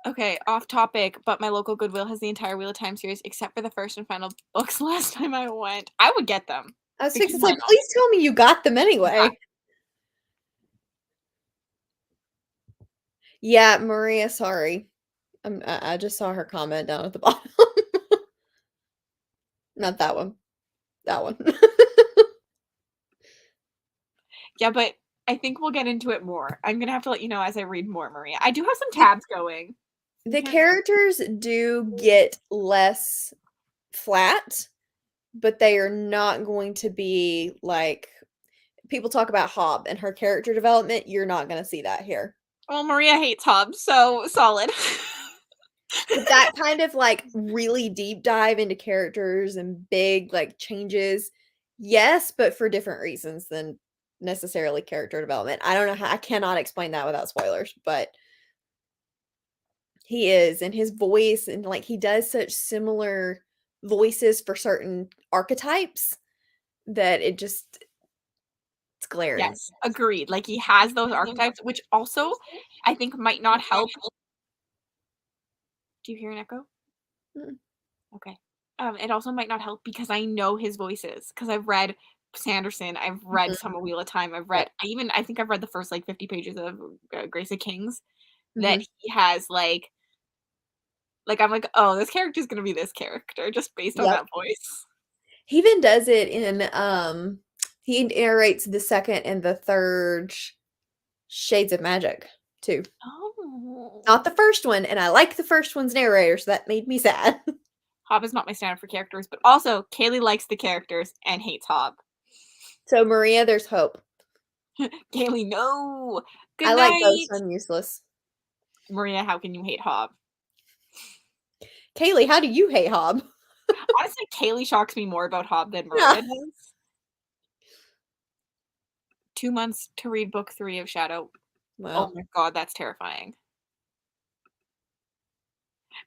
Okay, off topic, but my local Goodwill has the entire Wheel of Time series except for the first and final books last time I went. I would get them I was because fixing to why say, not? please tell me you got them Yeah. anyway. Yeah, Maria, sorry. I just saw her comment down at the bottom. Not that one. That one. Yeah, but I think we'll get into it more. I'm gonna have to let you know as I read more, Maria. I do have some The tabs going. You the can't characters do get less flat, but they are not going to be like people talk about Hobb and her character development, you're not gonna see that here. well, Maria hates Hobbs, so solid. But that kind of, like, really deep dive into characters and big, like, changes, yes, but for different reasons than necessarily character development. I don't know how I cannot explain that without spoilers, but he is, and his voice and, like, he does such similar voices for certain archetypes that it's glaring. Yes, agreed. Like, he has those archetypes, which also I think might not help. Do you hear an echo? Mm, Okay. It also might not help because I know his voices because 'cause I've read Sanderson, I've read mhm, some of Wheel of Time, yep, I think I've read the first, like, 50 pages of, Grace of Kings that mhm, he has, I'm like, "Oh, this character's gonna be this character just based on yep. that voice." He even does it in, he narrates the 2nd and the 3rd Shades of Magic too. Oh. Not the 1st one, and I like the 1st one's narrator, so that made me sad. Hob is not my standard for characters, but also Kaylee likes the characters and hates Hob. So, Maria, there's hope. Kaylee, no! Good I like both, night! so I'm useless. Maria, how can you hate Hob? Kaylee, how do you hate Hob? Honestly, Kaylee shocks me more about Hob than Yeah. Maria does. 2 months to read book 3 of Shadow. Oh Well, my god, that's terrifying.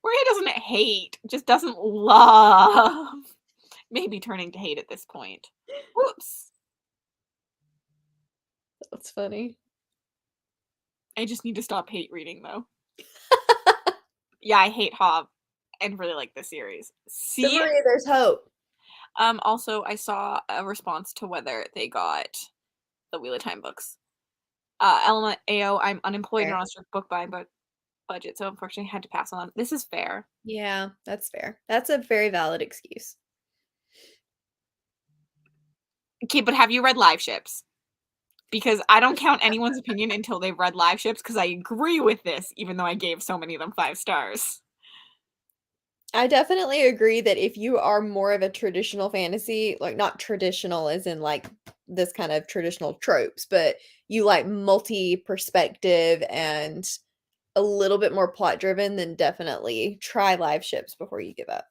Maria doesn't hate, just doesn't love. Maybe turning to hate at this point. Whoops. that's funny. I just need to stop hate reading, though. Yeah, I hate Hob and really like this series. So, See? Maria, there's hope. Also, I saw a response to whether they got the Wheel of Time books. LMAO, I'm unemployed and Fair. on a strict book buying budget, so unfortunately I had to pass on. This is fair. Yeah, that's fair. That's a very valid excuse. Okay, but have you read Live Ships? Because I don't count anyone's opinion until they've read Live Ships, because I agree with this, even though I gave so many of them 5 stars. I definitely agree that if you are more of a traditional fantasy, like not traditional as in like this kind of traditional tropes, but you like multi-perspective and a little bit more plot driven, then definitely try live ships before you give up.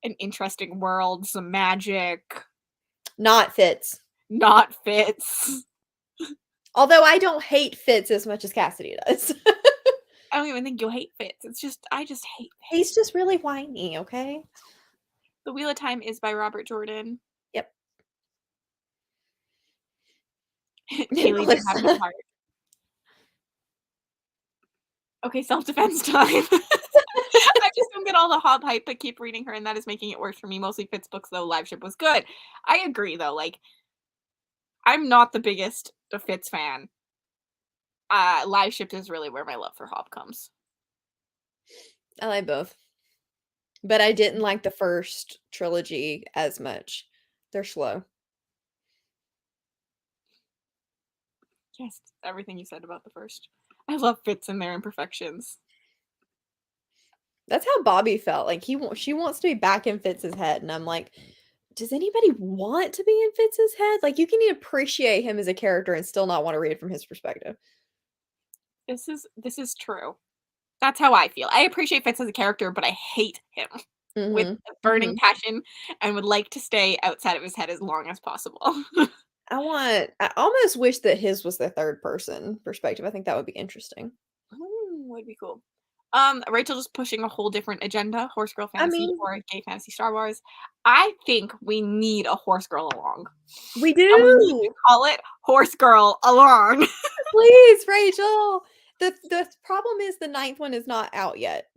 An interesting world, some magic, Not Fitz. not Fits. Although I don't hate Fitz as much as Cassidy does. I don't even think you'll hate Fits. It's just I just hate He's just really whiny, okay? The Wheel of Time is by Robert Jordan. Yep. Kaylee did have no Melissa. heart. Okay, self-defense time. I just don't get all the Hob hype, but keep reading her, and that is making it worse for me. Mostly Fitz books, though. Live Ship was good. I agree, though. Like, I'm not the biggest Fitz fan. Live Ship is really where my love for Hob comes. I like both. But I didn't like the first trilogy as much. They're slow. Yes, everything you said about the first. I love Fitz and their imperfections. That's how Bobby felt. Like she wants to be back in Fitz's head, and I'm like, does anybody want to be in Fitz's head? Like you can appreciate him as a character and still not want to read it from his perspective. This is true. That's how I feel. I appreciate Fitz as a character, but I hate him with Mhm. a burning Mhm. passion and would like to stay outside of his head as long as possible. I almost wish that his was the third person perspective. I think that would be interesting. Would be cool. Rachel just pushing a whole different agenda, horse girl I fantasy mean, or gay fantasy Star Wars. I think we need a horse girl along. we And we need to do. call it Horse Girl Along. Please, Rachel. The problem is the ninth one is not out yet.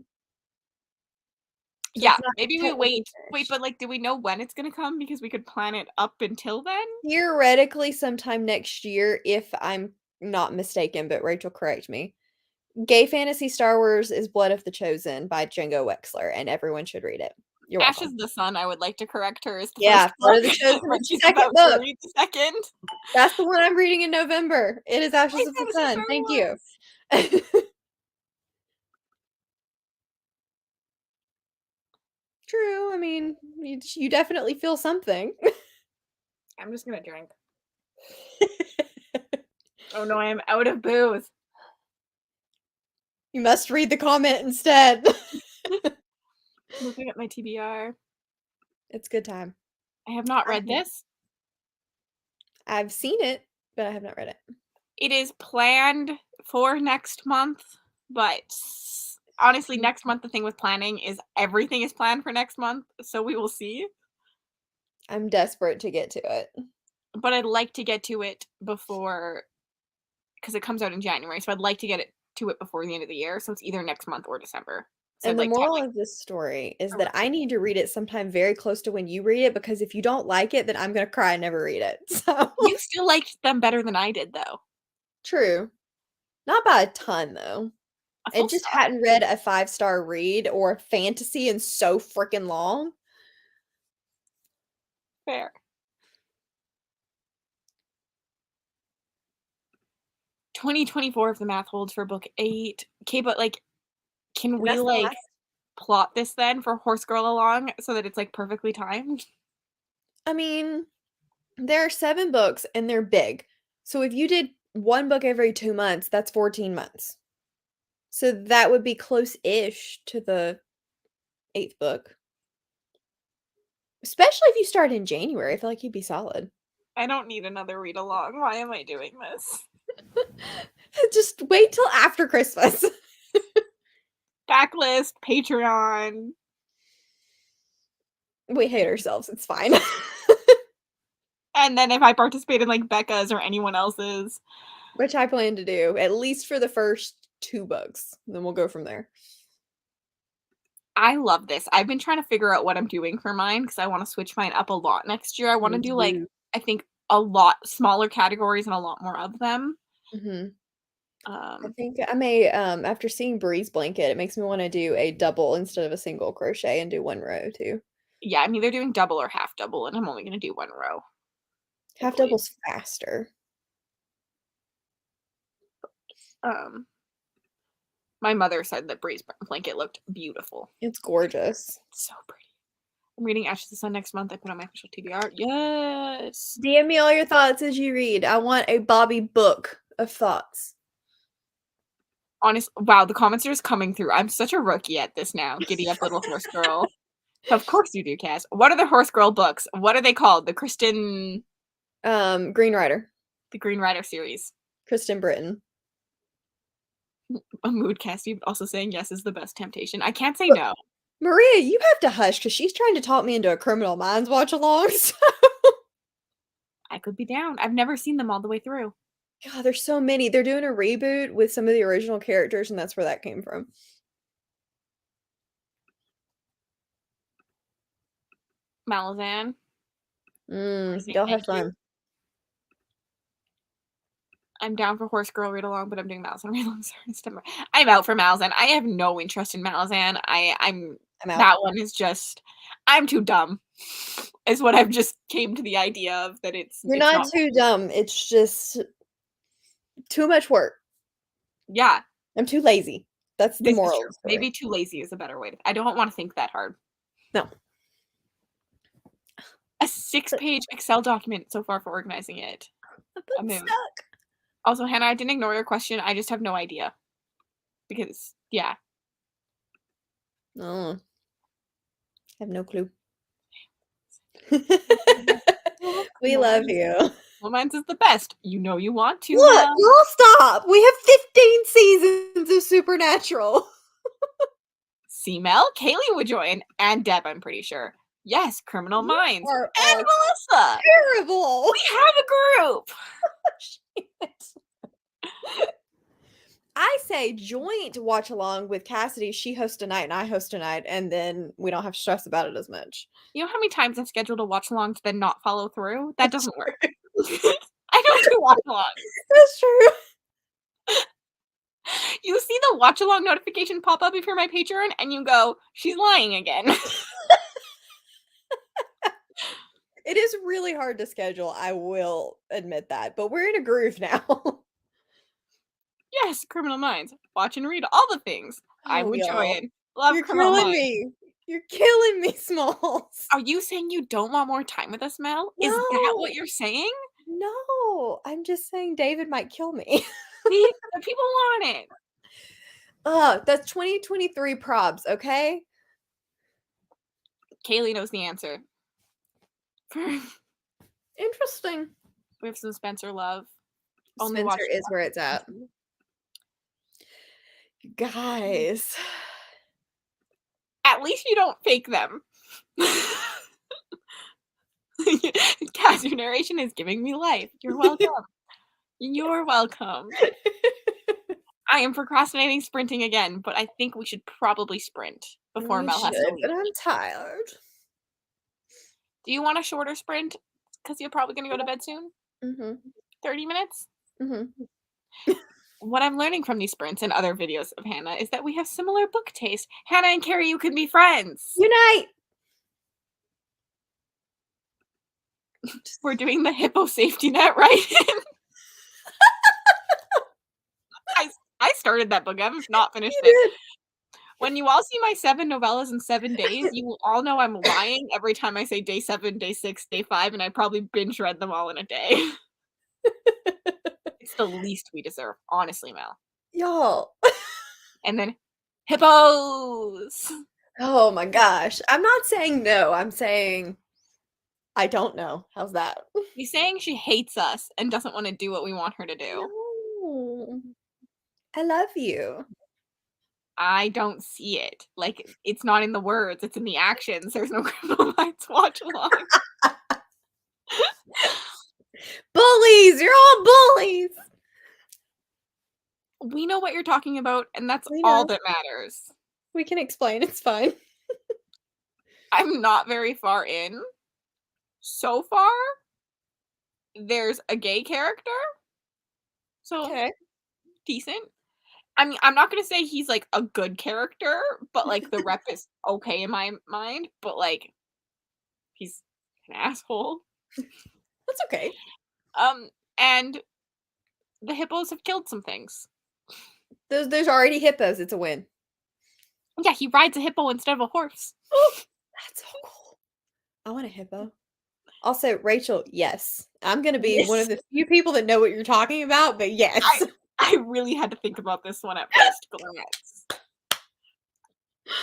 So Yeah, it's not maybe we technically wait, finished. but, like, do we know when it's gonna come? Because we could plan it up until then? Theoretically, sometime next year, if I'm not mistaken, but Rachel, correct me. Gay Fantasy Star Wars is Blood of the Chosen by Django Wexler, and everyone should read it. You're Ashes welcome. of the Sun, I would like to correct her, is the Yeah, first Blood book, of the Chosen but is the she's second about to book. read the second. That's the one I'm reading in November. It is Ashes Gay of the fantasy Sun. Star Thank you. Wars! True. I mean, you definitely feel something. I'm just gonna drink. Oh no, I am out of booze. You must read the comment instead. Looking at my TBR. It's a good time. I have not I read have this. I've seen it, but I have not read it. It is planned for next month, but honestly, Mm. next month, the thing with planning is everything is planned for next month, so we will see. I'm desperate to get to it. But I'd like to get to it before, because it comes out in January, so I'd like to get it to it before the end of the year, so it's either next month or December. So I'd And the like to have, moral like, of this story is a that I need to read it sometime very close to when you read it, because if you don't like it, then I'm gonna cry and never read it. So You still liked them better than I did, though. true. Not by a ton, though. A I full just stop. hadn't read a five-star read or a fantasy in so freaking long. Fair. 2024 if the math holds for book 8. Okay, but, like, can And we, that's the like, last. plot this then for Horse Girl Along so that it's, like, perfectly timed? I mean, there are 7 books and they're big. So if you did 1 book every 2 months, that's 14 months. So that would be close-ish to the 8th book. Especially if you start in January, I feel like you'd be solid. I don't need another read along. Why am I doing this? Just wait till after Christmas. Backlist, Patreon. We hate ourselves, it's fine. And then if I participate in, like, Becca's or anyone else's. Which I plan to do, at least for the first 2 books, then we'll go from there. I love this. I've been trying to figure out what I'm doing for mine because I wanna switch mine up a lot next year. I wanna Me do, like, too. I think a lot smaller categories and a lot more of them. Mhm. I Um, think I may, after seeing Breeze Blanket, it makes me wanna do a double instead of a single crochet and do 1 row too. yeah, I'm either doing double or half double, and I'm only gonna do 1 row, Half hopefully. double's faster. Um, my mother said that Breeze blanket looked beautiful. It's gorgeous. So pretty. I'm reading Ashes of the Sun next month. I put on my official TBR. Yes. DM me all your thoughts as you read. I want a Bobby book of thoughts. Honest, wow, the comments are just coming through. I'm such a rookie at this now. Giddy up, little horse girl. Of course you do, Cass. What are the horse girl books? What are they called? Green Rider, The Green Rider series. Kristen Britton. A mood cast. You also saying yes is the best temptation. I can't say no. Maria, you have to hush because she's trying to talk me into a Criminal Minds watch along. So. I could be down. I've never seen them all the way through. God, there's so many. They're doing a reboot with some of the original characters, and that's where that came from. Malazan. Say Y'all thank have you. fun. I'm down for Horse Girl read along, but I'm doing Malazan read along in September. I'm out for Malazan. I have no interest in Malazan. I'm I'm out. that one is just I'm too dumb. Is what I've just came to the idea of that You're it's not not. too dumb. It's just too much work. Yeah, I'm too lazy. That's the this is moral of true. the story. Maybe too lazy is a better way to I don't want to think that hard. No. A 6-page Excel document so far for organizing it. I'm A mood. stuck. Also, Hannah, I didn't ignore your question. I just have no idea. Because, yeah. Oh, I have no clue. We love you. Romance is the best. You know you want to, Look, Mel. girl, stop. We have 15 seasons of Supernatural. See, Mel, Kaylee would join, and Deb, I'm pretty sure. Yes, Criminal You Minds. are And Melissa. terrible. We have a group. I say joint watch along with Cassidy. She hosts a night and I host a night, and then we don't have to stress about it as much. You know how many times I've scheduled a watch along to then not follow through? That That's doesn't work. true. I don't do watch along. That's true. You see the watch along notification pop up if you're my Patreon, and you go, she's lying again. It is really hard to schedule, I will admit that, but we're in a groove now. Yes, Criminal Minds. Watch and read all the things. I Oh, would y'all. join. Love You're Criminal killing Minds. me. You're killing me, Smalls. Are you saying you don't want more time with us, Mel? Is that what No. you're saying? No. I'm just saying David might kill me. See, the people want it. That's 2023 probs, okay? Kaylee knows the answer. We Interesting. have some Spencer love. Only Spencer watched is where it's at. Guys. At least you don't fake them. Cass, your narration is giving me life. You're welcome. You're welcome. I am procrastinating sprinting again, but I think we should probably sprint before You Mel has to should, leave. but I'm tired. Do you want a shorter sprint? Because you're probably going to go to bed soon? Mhm. 30 minutes? Mhm. What I'm learning from these sprints and other videos of Hannah is that we have similar book taste. Hannah and Carrie, you could be friends. Unite! We're doing the hippo safety net, right? I started that book. I have not finished You it. did. When you all see my 7 novellas in 7 days, you will all know I'm lying every time I say day 7, day 6, day 5, and I probably binge read them all in a day. It's the least we deserve, honestly, Mel. Y'all. And then hippos. Oh my gosh. I'm not saying no. I'm saying I don't know. How's that? She's saying she hates us and doesn't want to do what we want her to do. No. I love you. I don't see it. Like, it's not in the words, it's in the actions. There's no Criminal Minds watch along. Bullies! You're all bullies! We know what you're talking about, and that's We all know. that matters. We can explain. It's fine. I'm not very far in. So far, there's a gay character. So Okay. decent. I mean, I'm not gonna say he's like a good character, but like the rep is okay in my mind, but like he's an asshole. That's okay. And the hippos have killed some things. There's already hippos. It's a win. Yeah, he rides a hippo instead of a horse. That's so cool. I want a hippo. Also, Rachel, yes. I'm gonna be one Yes. of the few people that know what you're talking about, but yes. I really had to think about this one at first glance.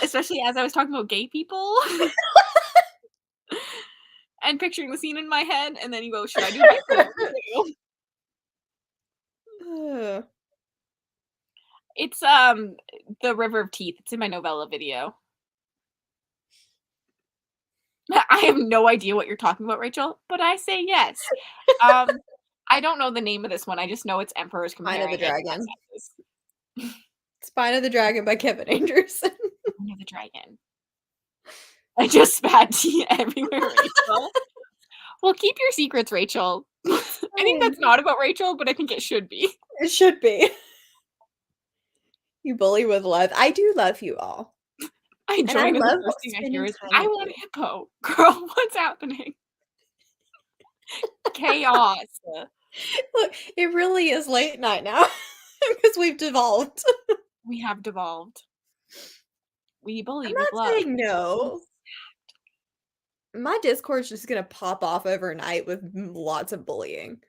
Especially as I was talking about gay people. And picturing the scene in my head, and then you go, should I do this? Ugh. It's the River of Teeth. It's in my novella video. I have no idea what you're talking about, Rachel, but I say yes. I don't know the name of this one. I just know it's emperors Spine of the comparing it to Dragon. princesses. Spine of the Dragon by Kevin Anderson. Spine of the Dragon. I just spat tea everywhere, Rachel. Well, keep your secrets, Rachel. I think that's not about Rachel, but I think it should be. It should be. You bully with love. I do love you all. I And I join and the love first thing I spending hear is, time I with want you. a hippo. Girl, what's happening? Chaos. Look, it really is late night now because we've devolved. We have devolved. We bully I'm with not love. saying no. My Discord's just gonna pop off overnight with lots of bullying.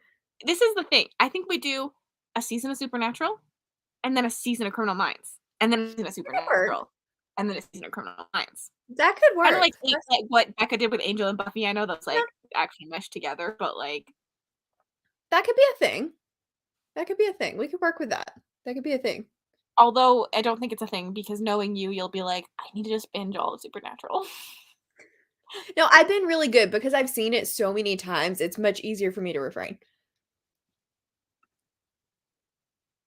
This is the thing. I think we do a season of Supernatural, and then a season of Criminal Minds, and then a season of That could work. Supernatural, and then a season of Criminal Minds. That could Kinda work. like what Becca did with Angel and Buffy. I know that's, Yeah, like, actually meshed together, but, like, that could be a thing. That could be a thing. We could work with that. That could be a thing. although I don't think it's a thing because knowing you, you'll be like, "I need to just binge all of Supernatural." No, I've been really good because I've seen it so many times. It's much easier for me to refrain.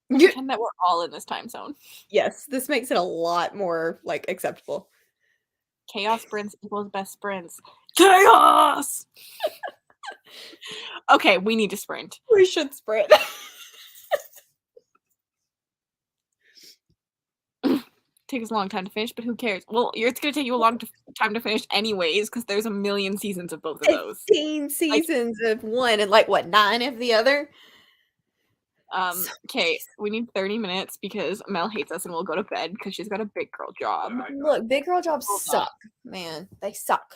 Pretend that we're all in this time zone. Yes, this makes it a lot more, like, acceptable. Chaos sprints equals best sprints. Chaos! Okay, we need to sprint. We should sprint. Take us a long time to finish, but who cares? Well, it's gonna take you a long time to finish anyways, because there's a million seasons of both of those. 15 seasons of one and, like, what, 9 of the other? Okay, we need 30 minutes because Mel hates us and we'll go to bed because she's got a big girl job. Look, big girl jobs suck, man. They suck.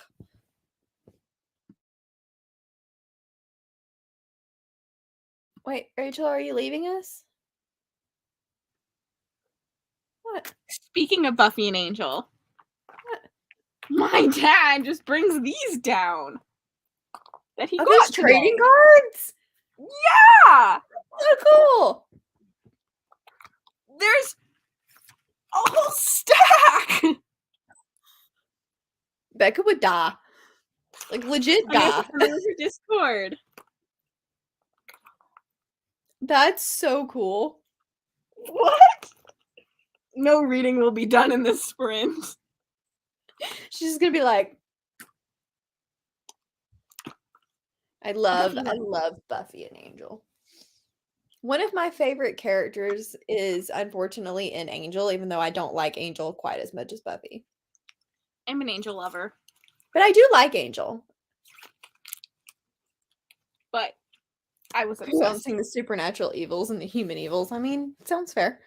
Wait, Rachel, are you leaving us? What? Speaking of Buffy and Angel, What? my dad just brings these down that he Oh, there's got trading today. cards? Yeah! So cool. There's a whole stack! Becca would die. Like, legit I'm gonna have die. to send them to Discord. That's so cool. What? No reading will be done in this sprint. She's just gonna be like, I love Buffy and Angel. One of my favorite characters is unfortunately in Angel, even though I don't like Angel quite as much as Buffy. I'm an Angel lover, But I do like Angel. but I was obsessed. Balancing the supernatural evils and the human evils. I mean, sounds fair.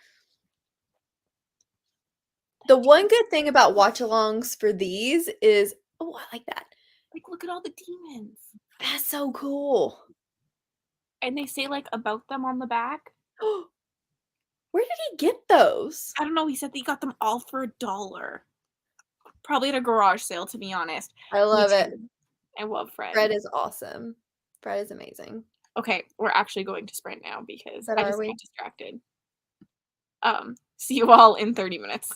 The one good thing about watch-alongs for these is, oh, I like that. Like, look at all the demons. That's so cool. And they say, like, about them on the back. Where did he get those? I don't know. He said that he got them all for $1. Probably at a garage sale, to be honest. I love it. I love Fred. Fred is awesome. Fred is amazing. Okay, we're actually going to sprint now because But I are just we? got distracted. See you all in 30 minutes.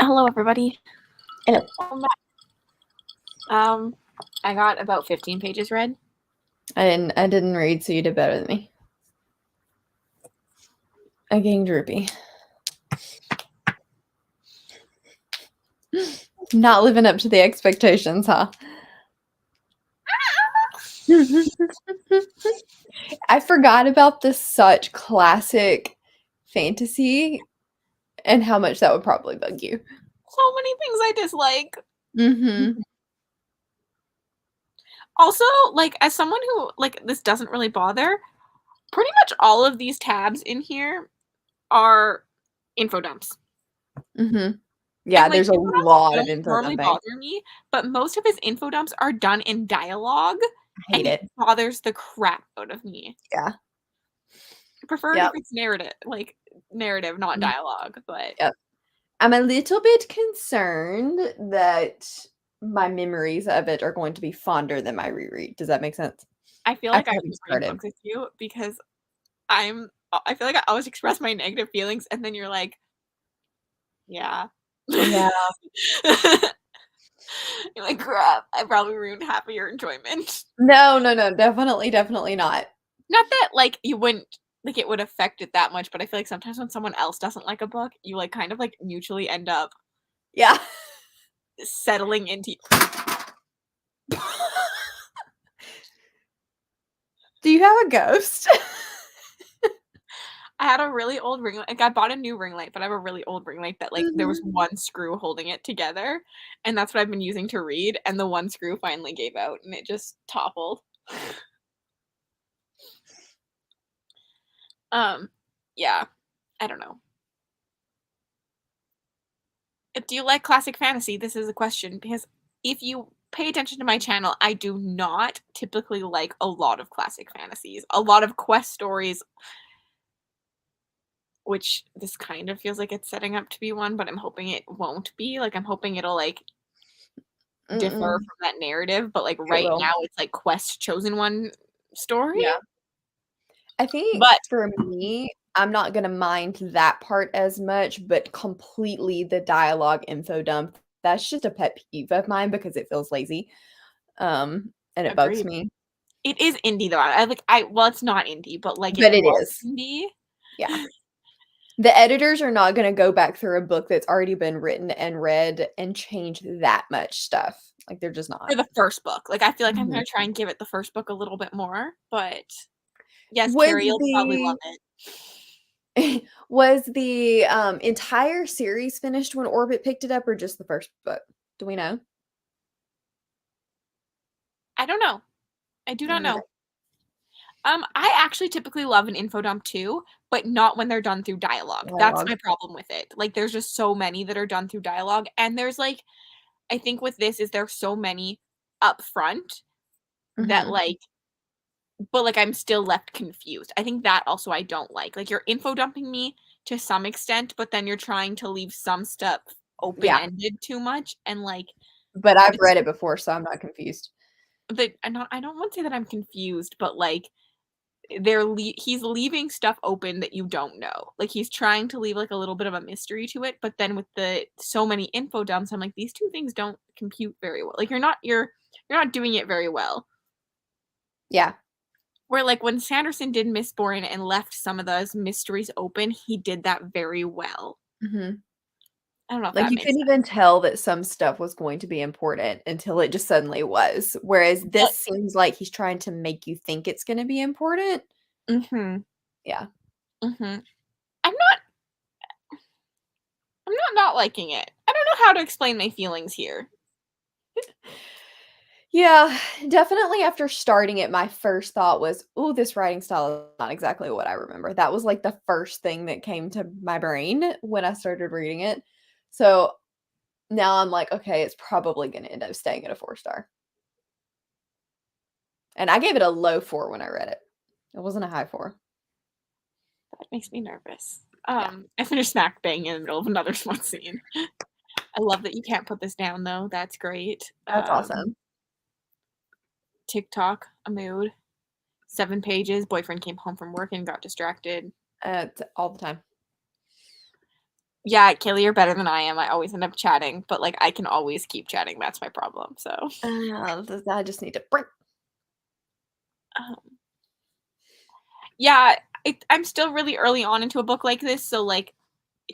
Hello, everybody. Hello. I got about 15 pages read. I didn't read, so you did better than me. I'm getting droopy. Not living up to the expectations, huh? I forgot about the such classic fantasy and how much that would probably bug you. So many things I dislike. Mm-hmm. Also, like, as someone who, like, this doesn't really bother, pretty much all of these tabs in here are info dumps. Mm-hmm. Yeah, And, like, there's a info lot dumps of don't info normally dumping. bother me, but most of his info dumps are done in dialogue, I hate and it it. bothers the crap out of me. Yeah. I prefer it if Yep. it's narrative, not dialogue, but Yep. I'm a little bit concerned that my memories of it are going to be fonder than my reread. Does that make sense? I feel like I've I already can read started. books with you because I feel like I always express my negative feelings, and then you're like, "Yeah." Yeah. You're like, "Crap, I probably ruined half of your enjoyment." No, definitely, definitely not. Not that, like, you wouldn't like, it would affect it that much, but I feel like sometimes when someone else doesn't like a book, you, like, kind of, like, mutually end up Yeah. settling into Do you have a ghost? I had a really old ring light like, I bought a new ring light, but I have a really old ring light that, like, there was Mhm. one screw holding it together, and that's what I've been using to read, and the one screw finally gave out, and it just toppled. Um, yeah, I don't know. Do you like classic fantasy? This is a question because if you pay attention to my channel, I do not typically like a lot of classic fantasies. A lot of quest stories, which this kind of feels like it's setting up to be one, but I'm hoping it won't be. Like I'm hoping it'll like differ Mm-mm. from that narrative, but like It right will. now it's like quest chosen one story. Yeah. I think But for me, I'm not gonna mind that part as much, but completely the dialogue info dump, that's just a pet peeve of mine because it feels lazy. And it bugs agreed. me. It is indie though. I like I well it's not indie, but like it But it was is. indie Yeah. The editors are not gonna go back through a book that's already been written and read and change that much stuff. Like, they're just for not. the first book. Like I feel like I'm Mhm. gonna try and give it the first book a little bit more, but yes, Was Carrie, you'll probably love the it. was the, entire series finished when Orbit picked it up or just the first book? Do we know? I don't know. I do not Okay. know. I actually typically love an info dump too, but not when they're done through dialogue. That's Dialogue. my problem with it. Like, there's just so many that are done through dialogue, and there's like, I think with this is there's so many up front that Mhm. like, but like I'm still left confused. I think that also I don't like. Like you're info dumping me to some extent, but then you're trying to leave some stuff open Yeah, ended too much, and like but I've it's read it before, so I'm not confused. that I don't want to say that I'm confused, but like he's leaving stuff open that you don't know. Like he's trying to leave like a little bit of a mystery to it, but then with the so many info dumps, I'm like these two things don't compute very well. Like you're not doing it very well. Yeah. Where like when Sanderson did Mistborn and left some of those mysteries open, he did that very well. Mhm. I don't know if Like, that you makes couldn't even sense. tell that some stuff was going to be important until it just suddenly was, whereas But this seems like he's trying to make you think it's gonna be important. mhm. Yeah. Mhm. I'm not I'm not liking it. I don't know how to explain my feelings here. Yeah, definitely after starting it, my first thought was, "Ooh, this writing style is not exactly what I remember." That was, like, the first thing that came to my brain when I started reading it. So, now I'm like, "Okay, it's probably gonna end up staying at a 4 star." And I gave it a low 4 when I read it. It wasn't a high 4. That makes me nervous. Yeah, I finished smack bang in the middle of another smut scene. I love that you can't put this down though. That's great. that's awesome. TikTok, a mood. 7 pages. Boyfriend came home from work and got distracted. T all the time. Yeah, Kaylee, you're better than I am. I always end up chatting, but, like, I can always keep chatting, that's my problem, so, I just need to break. um, yeah, I'm still really early on into a book like this, so, like,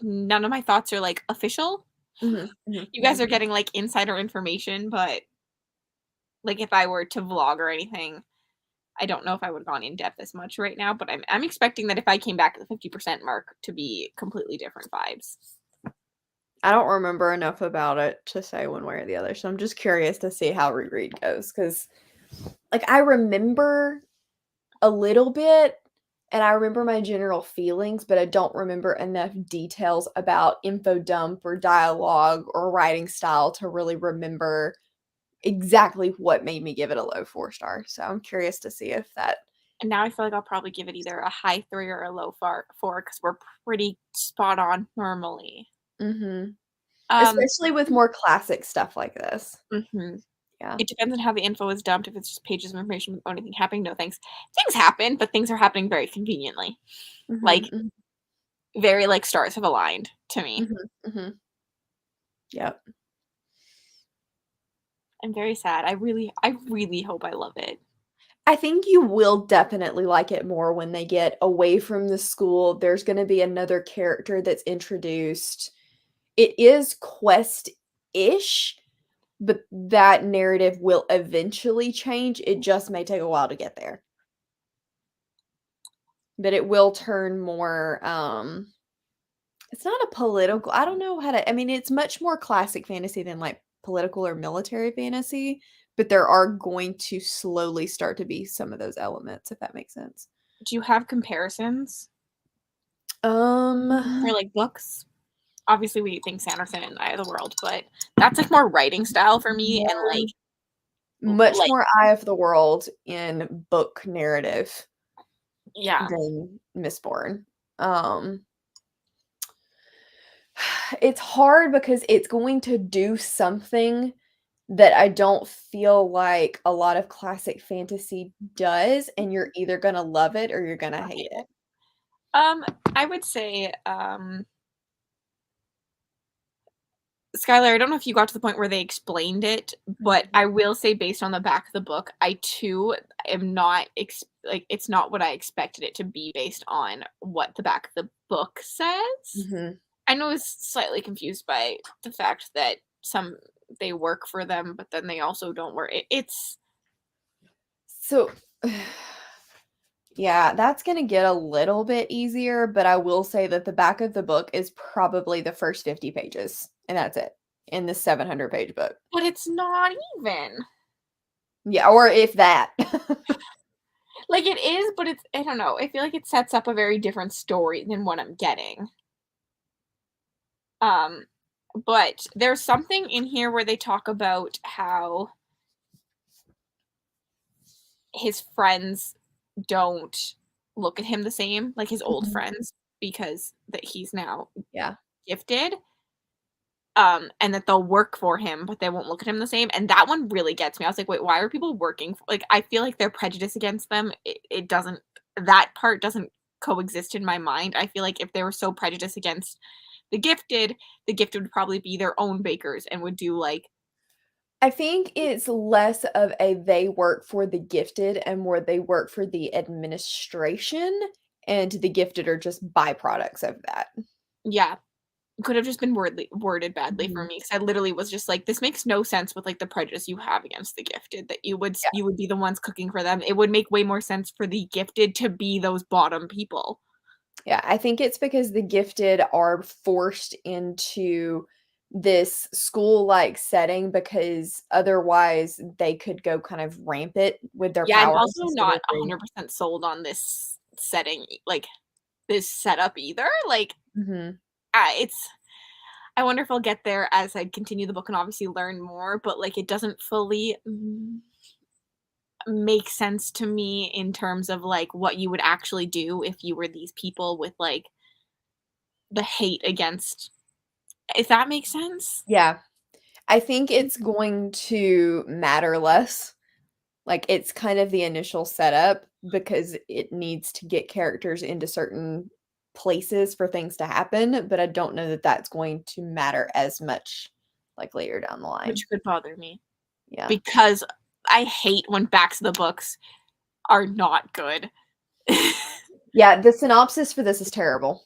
none of my thoughts are, like, official. Mhm, mhm, You guys mhm. are getting, like, insider information, but, like, if I were to vlog or anything, I don't know if I would've gone in depth as much right now, but I'm expecting that if I came back at the 50% mark to be completely different vibes. I don't remember enough about it to say one way or the other, so I'm just curious to see how reread goes. Because, like, I remember a little bit, and I remember my general feelings, but I don't remember enough details about info dump or dialogue or writing style to really remember exactly what made me give it a low 4 star, so I'm curious to see if that. And now I feel like I'll probably give it either a high 3 or a low 4 because we're pretty spot on normally. Mhm. Um, Especially with more classic stuff like this. mhm. Yeah. It depends on how the info is dumped, if it's just pages of information without anything happening, no thanks. Things happen, but things are happening very conveniently. Like, Mhm, mhm, very, like, stars have aligned to me. mhm, mhm. Yep. I'm very sad. I really hope I love it. I think you will definitely like it more when they get away from the school. There's gonna be another character that's introduced. It is quest-ish, but that narrative will eventually change. It just may take a while to get there. But it will turn more, it's not a political, I don't know how to, I mean, it's much more classic fantasy than, like, political or military fantasy, but there are going to slowly start to be some of those elements, if that makes sense. Do you have comparisons for, Um, like, books? Obviously, we think Sanderson and Eye of the World, but that's, like, more writing style for me and, more like much like more Eye of the World in book narrative yeah. than Mistborn. Um, it's hard because it's going to do something that I don't feel like a lot of classic fantasy does, and you're either gonna love it or you're gonna I hate hate it. it. I would say, Skylar, I don't know if you got to the point where they explained it, but Mhm, I will say based on the back of the book, I too am not like it's not what I expected it to be based on what the back of the book says. mhm. I know I was slightly confused by the fact that some they work for them, but then they also don't work. It's So, yeah, that's gonna get a little bit easier, but I will say that the back of the book is probably the first 50 pages, and that's it, in the 700-page book. but it's not even. Yeah, or if that. Like it is, but it's I don't know. I feel like it sets up a very different story than what I'm getting. Um, but there's something in here where they talk about how his friends don't look at him the same, like his old Mhm. friends, because that he's now Yeah. gifted, and that they'll work for him, but they won't look at him the same. And that one really gets me. I was like, wait, why are people working for like I feel like their prejudice against them, it doesn't that part doesn't coexist in my mind. I feel like if they were so prejudiced against the gifted would probably be their own bakers and would do like I think it's less of a they work for the gifted and more they work for the administration, and the gifted are just byproducts of that. yeah, could have just been worded badly for Mhm. me because I literally was just like, "This makes no sense with, like, the prejudice you have against the gifted, that you would be the ones cooking for them." It would make way more sense for the gifted to be those bottom people. Yeah, I think it's because the gifted are forced into this school-like setting because otherwise they could go kind of rampant with their Yeah, I'm powers also instead not of being. 100% sold on this setting, like, this setup either, like, Mhm. it's I wonder if I'll get there as I continue the book and obviously learn more, but, like, it doesn't fully, make sense to me in terms of, like, what you would actually do if you were these people with, like, the hate against if that makes sense? Yeah. I think it's going to matter less. Like, it's kind of the initial setup because it needs to get characters into certain places for things to happen, but I don't know that that's going to matter as much, like, later down the line. which could bother me Yeah. because I hate when backs of the books are not good. Yeah, the synopsis for this is terrible.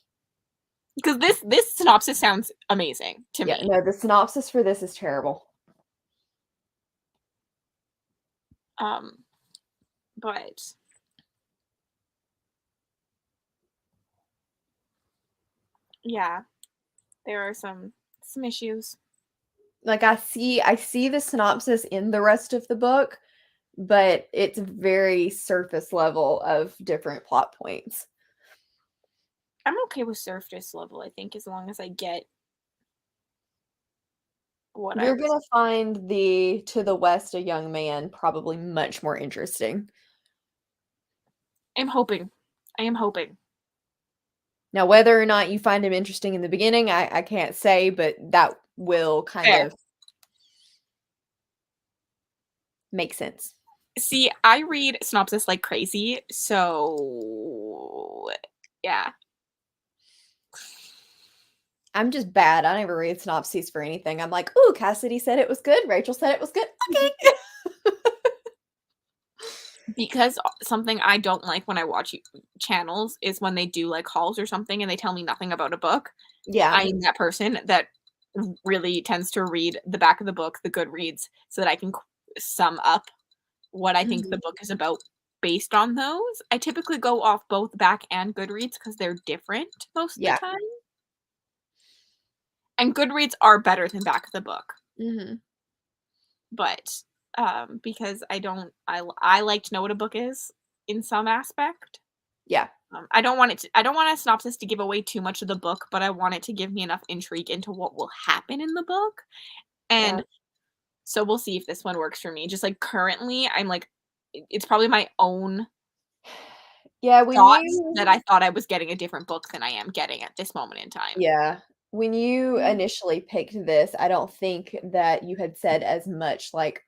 Because this synopsis sounds amazing to Yeah, me. no, the synopsis for this is terrible. Um, but yeah, there are some issues. Like, I see the synopsis in the rest of the book, but it's very surface level of different plot points. I'm okay with surface level, I think, as long as I get what I You're was. gonna find the To the West, a Young Man probably much more interesting. I'm hoping. I am hoping. Now, whether or not you find him interesting in the beginning, I can't say, but that will kind Fair. of make sense. See, I read synopsis like crazy, so yeah. I'm just bad. I never read synopses for anything. I'm like, "Ooh, Cassidy said it was good. Rachel said it was good. Okay." Because something I don't like when I watch channels is when they do like hauls or something and they tell me nothing about a book. Yeah. I'm that person that really tends to read the back of the book, the Goodreads, so that I can sum up what I think the Mhm. book is about based on those. I typically go off both back and Goodreads because they're different most of the Yeah. time. And Goodreads are better than back of the book, Mhm. but because I like to know what a book is in some aspect. Yeah. I don't want a synopsis to give away too much of the book, but I want it to give me enough intrigue into what will happen in the book. Yeah. And so we'll see if this one works for me. Just like currently, I'm like, it's probably my own Yeah, when thoughts you that I thought I was getting a different book than I am getting at this moment in time. Yeah. When you Mm. initially picked this, I don't think that you had said as much, like,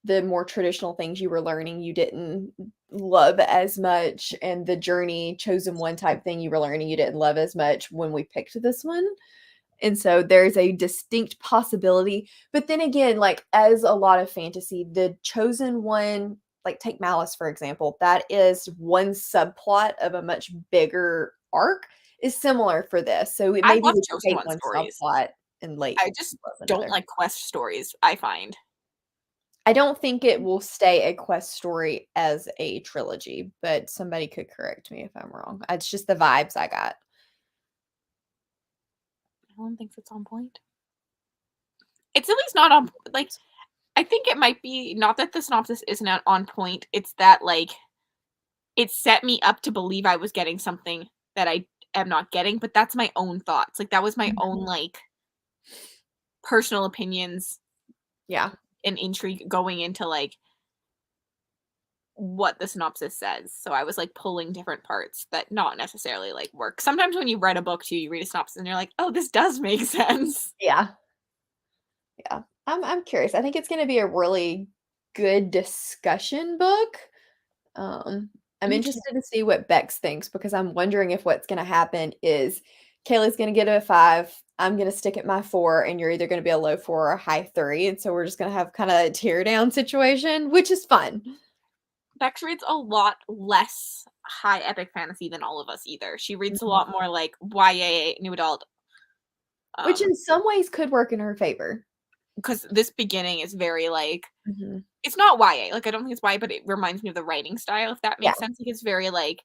the more traditional things you were learning, you didn't love as much, and the journey chosen one type thing you were learning, you didn't love as much when we picked this one. And so there's a distinct possibility. But then again, like, as a lot of fantasy, the chosen one, like, take Malice, for example, that is one subplot of a much bigger arc, is similar for this. So it I may be love that you chosen take one one stories. subplot and like I just love don't another. like quest stories, I find. I don't think it will stay a quest story as a trilogy, but somebody could correct me if I'm wrong. It's just the vibes I got. I don't think it's on point. It's at least not on like I think it might be not that the synopsis isn't on point. It's that like it set me up to believe I was getting something that I am not getting, but that's my own thoughts. Like that was my own Mhm. like personal opinions Yeah. and intrigue going into like what the synopsis says. So I was like pulling different parts that not necessarily like work. Sometimes when you read a book too, you read a synopsis and you're like, "Oh, this does make sense." Yeah. Yeah. I'm curious. I think it's gonna be a really good discussion book. I'm Me too. interested to see what Bex thinks because I'm wondering if what's gonna happen is Kaylee's gonna get a 5, I'm gonna stick at my 4, and you're either gonna be a low 4 or a high 3, and so we're just gonna have kinda a tear down situation, which is fun. Bex reads a lot less high epic fantasy than all of us either. She reads a Mhm. lot more like YA, new adult, Which um, in some ways could work in her favor. because this beginning is very like Mhm. it's not YA. Like I don't think it's YA, but it reminds me of the writing style, if that Yeah. makes sense. Like it's very like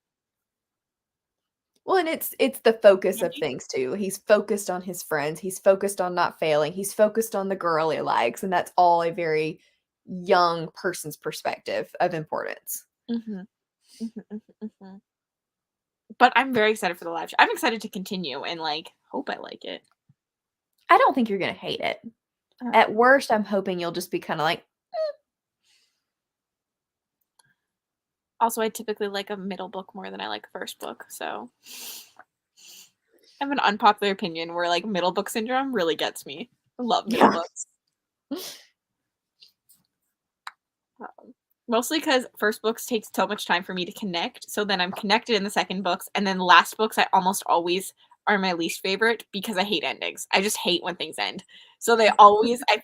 Well, and it's the focus of candy. things too. He's focused on his friends, he's focused on not failing, he's focused on the girl he likes, and that's all a very young person's perspective of importance. Mhm, mhm, mhm, mhm. But I'm very excited for the live show. I'm excited to continue and like hope I like it. I don't think you're gonna hate it. At Um, worst, I'm hoping you'll just be kinda like, Also, I typically like a middle book more than I like a first book, so I have an unpopular opinion where like middle book syndrome really gets me. I love middle yeah. books. Um, Mostly because first books takes so much time for me to connect, so then I'm connected in the second books, and then last books I almost always are my least favorite because I hate endings. I just hate when things end. So I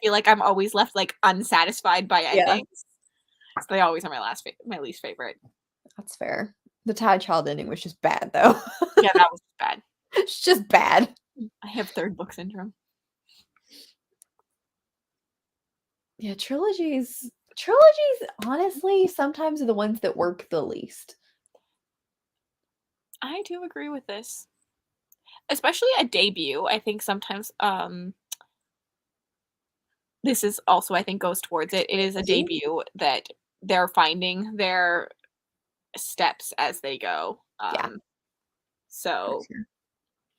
feel like I'm always left, like, unsatisfied by Yeah, endings. So they always are my least favorite. that's fair. The Tide Child ending was just bad, though. Yeah, that was bad. It's just bad. I have third book syndrome. Yeah, trilogies honestly sometimes are the ones that work the least. I do agree with this. Especially a debut, I think sometimes, this is also I think goes towards it. It is a Mhm. debut that they're finding their steps as they go. Yeah, for So sure.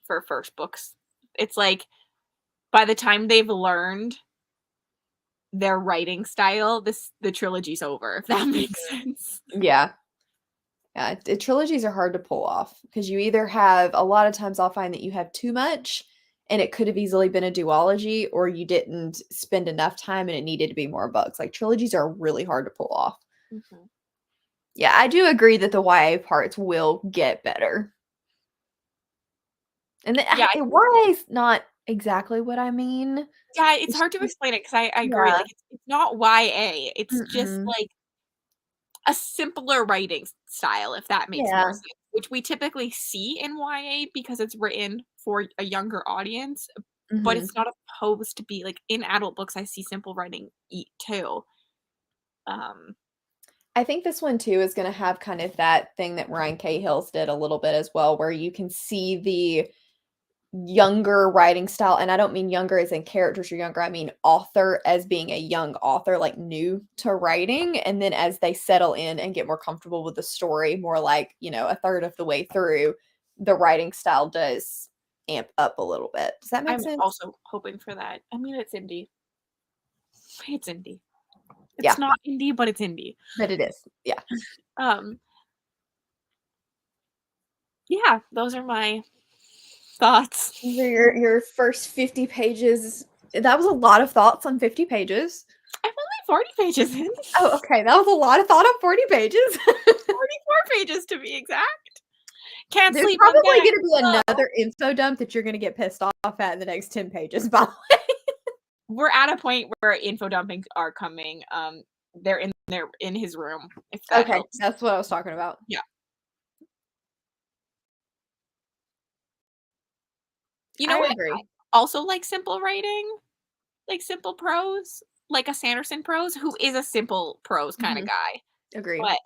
for first books, it's like by the time they've learned their writing style, the trilogy's over, if that makes Mhm. sense. Yeah. Yeah, trilogies are hard to pull off because you either have a lot of times I'll find that you have too much and it could have easily been a duology, or you didn't spend enough time and it needed to be more books. Like trilogies are really hard to pull off. Mhm. Yeah, I do agree that the YA parts will get better. And Yeah, YA is not exactly what I mean. yeah, it's It's hard to just explain it because I agree, yeah. like, it's not YA, it's just, Mm-mm. like, a simpler writing style, if that makes more Yeah. sense, which we typically see in YA because it's written for a younger audience, but Mhm. it's not opposed to be like, in adult books, I see simple writing too. Um, I think this one too is gonna have kind of that thing that Ryan Cahill's did a little bit as well, where you can see the younger writing style, and I don't mean younger as in characters are younger, I mean author as being a young author, like new to writing, and then as they settle in and get more comfortable with the story, more like, a third of the way through, the writing style does amp up a little bit. Does that make I'm sense? also hoping for that. I mean, it's indie. It's indie. It's Yeah, not indie, but it's indie. but it is. Yeah. Um, yeah, those are my thoughts. These are your first 50 pages. That was a lot of thoughts on 50 pages. I'm only 40 pages in. Oh, okay. That was a lot of thought on 40 pages. 44 pages to be exact. Can't There's sleep on probably deck. gonna be Hello. another info dump that you're gonna get pissed off at in the next 10 pages, by the way. We're at a point where info dumpings are coming. They're in his room, if that Okay, helps. that's what I was talking about. Yeah. You know I what? I agree. also like simple writing, like simple prose, like a Sanderson prose, who is a simple prose kind of Mhm. guy. Agree. But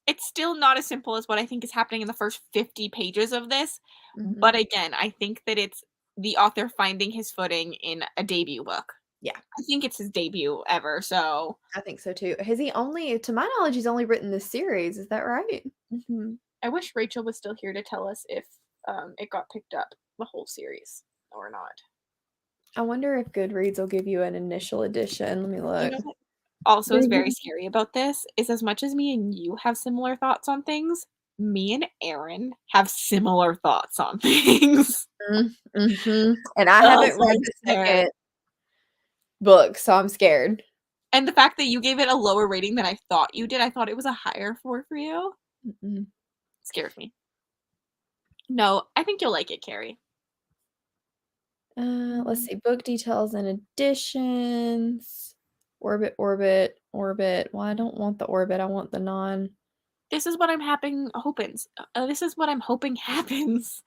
it's still not as simple as what I think is happening in the first 50 pages of this. But Mhm. again, I think that it's the author finding his footing in a debut book. Yeah, I think it's his debut ever, so I think so too. Has he only to my knowledge, he's only written this series, is that right? mhm. I wish Rachel was still here to tell us if, it got picked up, the whole series, or not. I wonder if Goodreads will give you an initial edition. Let me You look. know what also is Did very he scary about this is as much as me and you have similar thoughts on things, me and Aaron have similar thoughts on things. Mhm. And I Oh, haven't so read I'm the scared. second book, so I'm scared. And the fact that you gave it a lower rating than I thought you did, I thought it was a higher 4 for you, Mm-mm. scares me. No, I think you'll like it, Carrie. Let's Mm. see, book details and additions. Orbit, orbit, orbit. Well, I don't want the orbit. I want the non. This is what I'm this is what I'm hoping happens,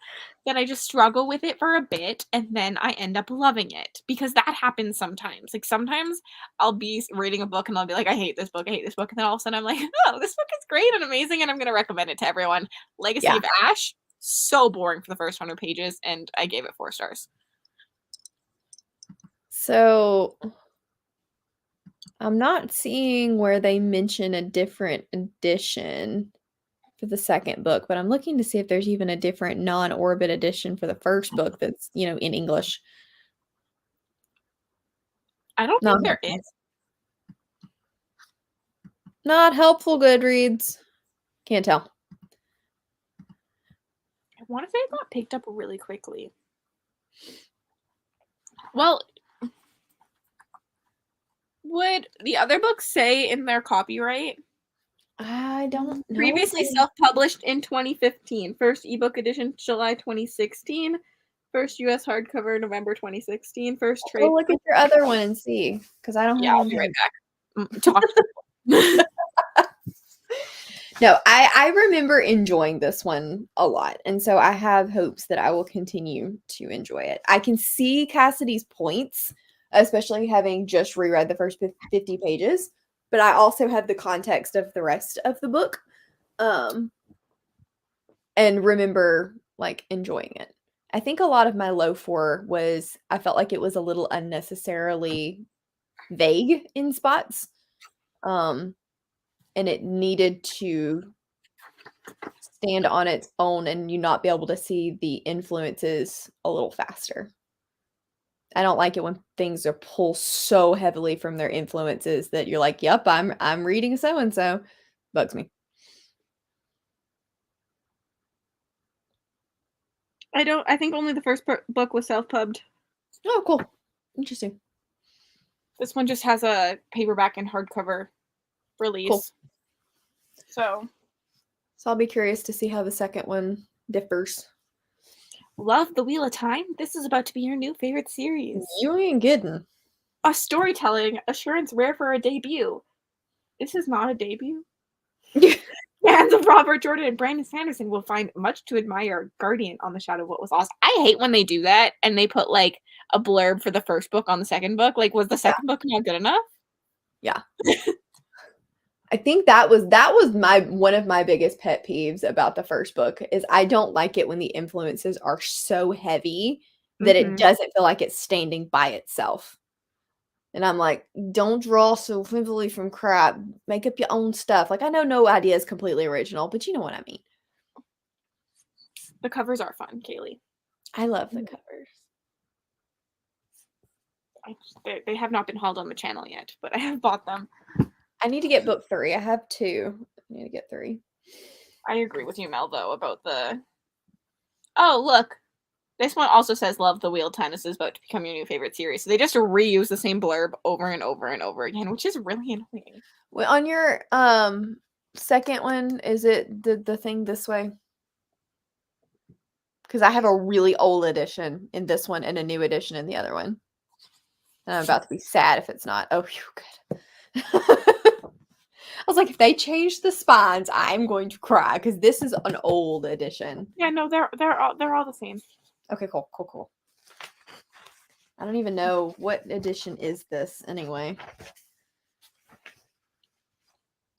that I just struggle with it for a bit, and then I end up loving it, because that happens sometimes. Like, sometimes I'll be reading a book, and I'll be like, I hate this book," and then all of a sudden I'm like, "Oh, this book is great and amazing, and I'm gonna recommend it to everyone." Legacy Yeah. of Ash, so boring for the first 100 pages, and I gave it 4 stars. So I'm not seeing where they mention a different edition for the second book, but I'm looking to see if there's even a different non-orbit edition for the first book that's, in English. I don't think Not there helpful. is. Not helpful, Goodreads. Can't tell. I wanna say it got picked up really quickly. Well, Would the other books say in their copyright? I don't know if Previously they self-published in 2015. First ebook edition, July 2016. First US hardcover, November 2016. First I'll trade. go look at your other one and see, because I don't Yeah, have I'll one be right here. back. Talk. No, I remember enjoying this one a lot, and so I have hopes that I will continue to enjoy it. I can see Cassidy's points, especially having just reread the first 50 pages, but I also have the context of the rest of the book, and remember like enjoying it. I think a lot of my low for was I felt like it was a little unnecessarily vague in spots. Um, and it needed to stand on its own and you not be able to see the influences a little faster. I don't like it when things are pulled so heavily from their influences that you're like, "Yep, I'm reading so and so." Bugs me. I think only the first book was self-pubbed. Oh, cool. Interesting. This one just has a paperback and hardcover release. Cool. So I'll be curious to see how the second one differs. love the Wheel of Time. This is about to be your new favorite series. You ain't kidding. A storytelling assurance rare for a debut. This is not a debut. Fans of Robert Jordan and Brandon Sanderson will find much to admire Guardian on the Shadow of What Was Lost. I hate when they do that and they put like a blurb for the first book on the second book. Like, was the second book not good enough? Yeah. I think that was my one of my biggest pet peeves about the first book is I don't like it when the influences are so heavy that it doesn't feel like it's standing by itself. And I'm like, don't draw so heavily from crap. Make up your own stuff. Like I know no idea is completely original, but you know what I mean. The covers are fun, Kaylee. I love the covers. They have not been hauled on the channel yet, but I have bought them. I need to get book 3. I have 2. I need to get 3. I agree with you, Mel, though, about the... Oh, look. This one also says, love the Wheel of Time. This is about to become your new favorite series. So they just reuse the same blurb over and over and over again, which is really annoying. Well, on your second one, is it the thing this way? Because I have a really old edition in this one and a new edition in the other one. And I'm about to be sad if it's not. Oh, phew, good. I was like, if they change the spines, I'm going to cry because this is an old edition. Yeah, no, they're all the same. Okay, cool. I don't even know what edition is this anyway.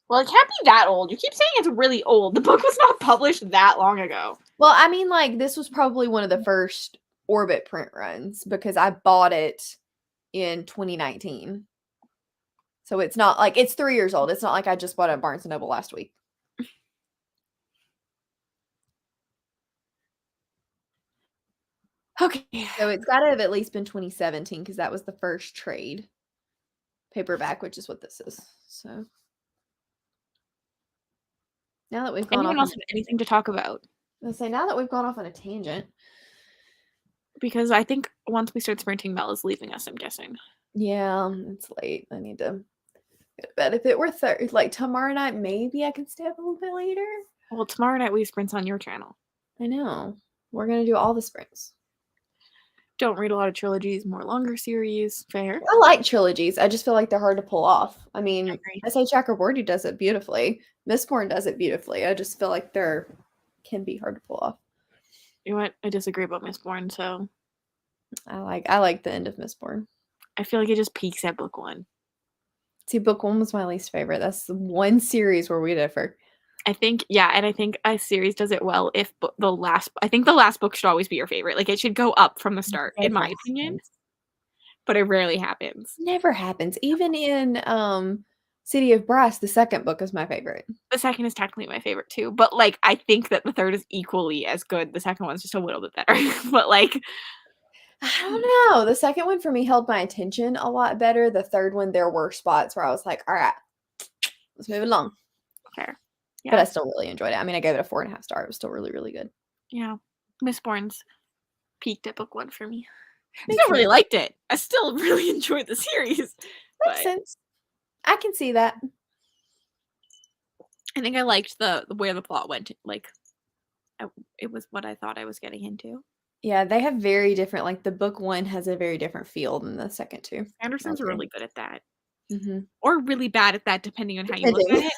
Well, it can't be that old. You keep saying it's really old. The book was not published that long ago. Well, I mean, like, this was probably one of the first Orbit print runs because I bought it in 2019. So it's not like it's 3 years old. It's not like I just bought it at Barnes & Noble last week. Okay. So it's got to have at least been 2017 because that was the first trade paperback, which is what this is. So now that we've gone Anyone off, else have anything to talk about? I'll say now that we've gone off on a tangent, because I think once we start sprinting, Mel is leaving us. I'm guessing. Yeah, it's late. I need to go to bed. If it were like tomorrow night, maybe I can stay up a little bit later. Well, tomorrow night we sprint on your channel. I know. We're gonna do all the sprints. Don't read a lot of trilogies, more longer series. Fair. I like trilogies. I just feel like they're hard to pull off. I mean, S.A. Chakraborty does it beautifully. Mistborn does it beautifully. I just feel like they're can be hard to pull off. You know what? I disagree about Mistborn, so I like the end of Mistborn. I feel like it just peaks at book 1. See, book 1 was my least favorite. That's the one series where we differ. I think, yeah, and I think a series does it well if the last book should always be your favorite. Like, it should go up from the start, in my opinion. But it rarely happens. Never happens. Even in City of Brass, the second book is my favorite. The second is technically my favorite too, but like I think that the third is equally as good. The second one's just a little bit better. But like I don't know. The second one for me held my attention a lot better. The third one, there were spots where I was like, all right, let's move along. Fair. Yeah. But I still really enjoyed it. I mean, I gave it a 4.5 star. It was still really, really good. Yeah. Mistborn's peaked at book 1 for me. I still really liked it. I still really enjoyed the series. Makes but sense. I can see that. I think I liked the where the plot went. Like, it was what I thought I was getting into. Yeah, they have very different, like, the book 1 has a very different feel than the second 2. Anderson's really good at that. Mhm. Or really bad at that depending on how you look at Depending. it.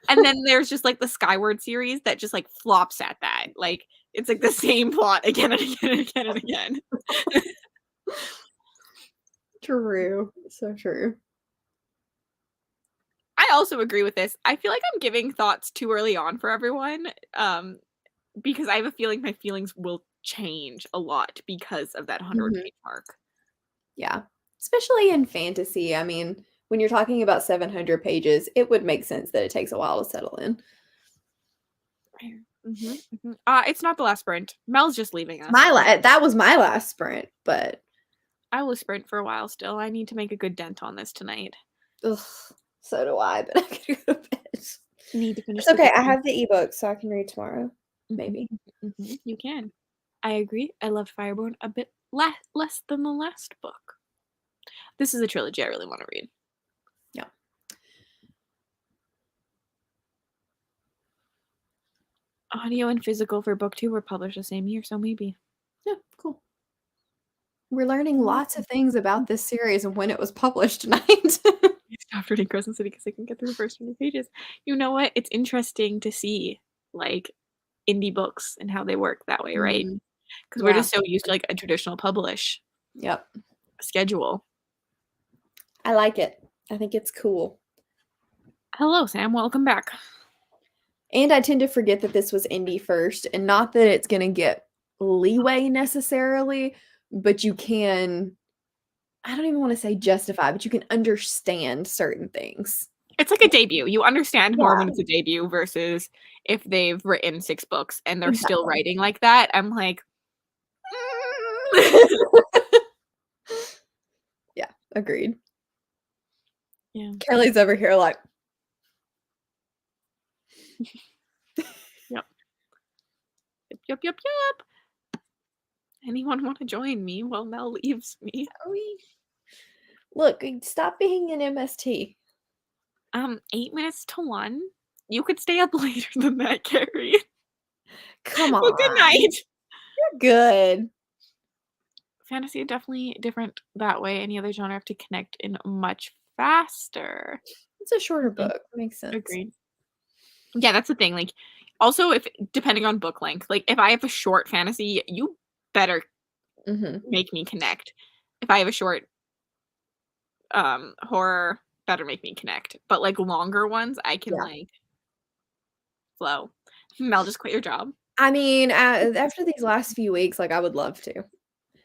And then there's just, like, the Skyward series that just, like, flops at that. Like, it's, like, the same plot again and again and again and again. True. So true. I also agree with this. I feel like I'm giving thoughts too early on for everyone, because I have a feeling my feelings will change a lot because of that Mhm. 100-page mark. Yeah. Especially in fantasy, I mean, when you're talking about 700 pages, it would make sense that it takes a while to settle in. Mhm, mhm. It's not the last sprint. Mel's just leaving us. That was my last sprint, but I will sprint for a while still. I need to make a good dent on this tonight. ugh, so do I, but I gotta go to bed. Need to finish It's the okay, I cooking. have the ebook, so I can read tomorrow, Mhm, maybe. mhm, you can. I agree. I loved Fireborn a bit less than the last book. This is a trilogy I really wanna read. Yeah. Audio and physical for book 2 were published the same year, so maybe. Yeah, cool. We're learning lots of things about this series and when it was published tonight. I stopped reading Crescent City because I couldn't get through the first 100 pages. You know what? It's interesting to see, like, indie books and how they work that way, right? Mhm. Because 'Cause we're Yeah. just so used to, like, a traditional publish Yep. schedule. I like it. I think it's cool. Hello, Sam, welcome back. And I tend to forget that this was indie first, and not that it's gonna get leeway necessarily, but you can I don't even wanna say justify, but you can understand certain things. It's like a debut. You understand more when Yeah, it's a debut versus if they've written 6 books and they're still exactly. writing like that. I'm like, "Mm." Yeah, agreed. Yeah. Kelly's over here like, Yep. Yep, yep, yep, yep. Anyone wanna join me while Mel leaves me? "Are we" Look, stop being an MST. 8 minutes to 1. You could stay up later than that, Carrie. Come Well, good on, night. you're good. Fantasy definitely different that way. Any other genre have to connect in much faster. It's a shorter Mhm. book, makes sense. Agreed. Yeah, that's the thing, like, also, if depending on book length, like, if I have a short fantasy, you better Mhm, make me connect. If I have a short, horror, better make me connect, but, like, longer ones, I can, yeah. like, flow. Mel, just quit your job. I mean, after these last few weeks, like, I would love to.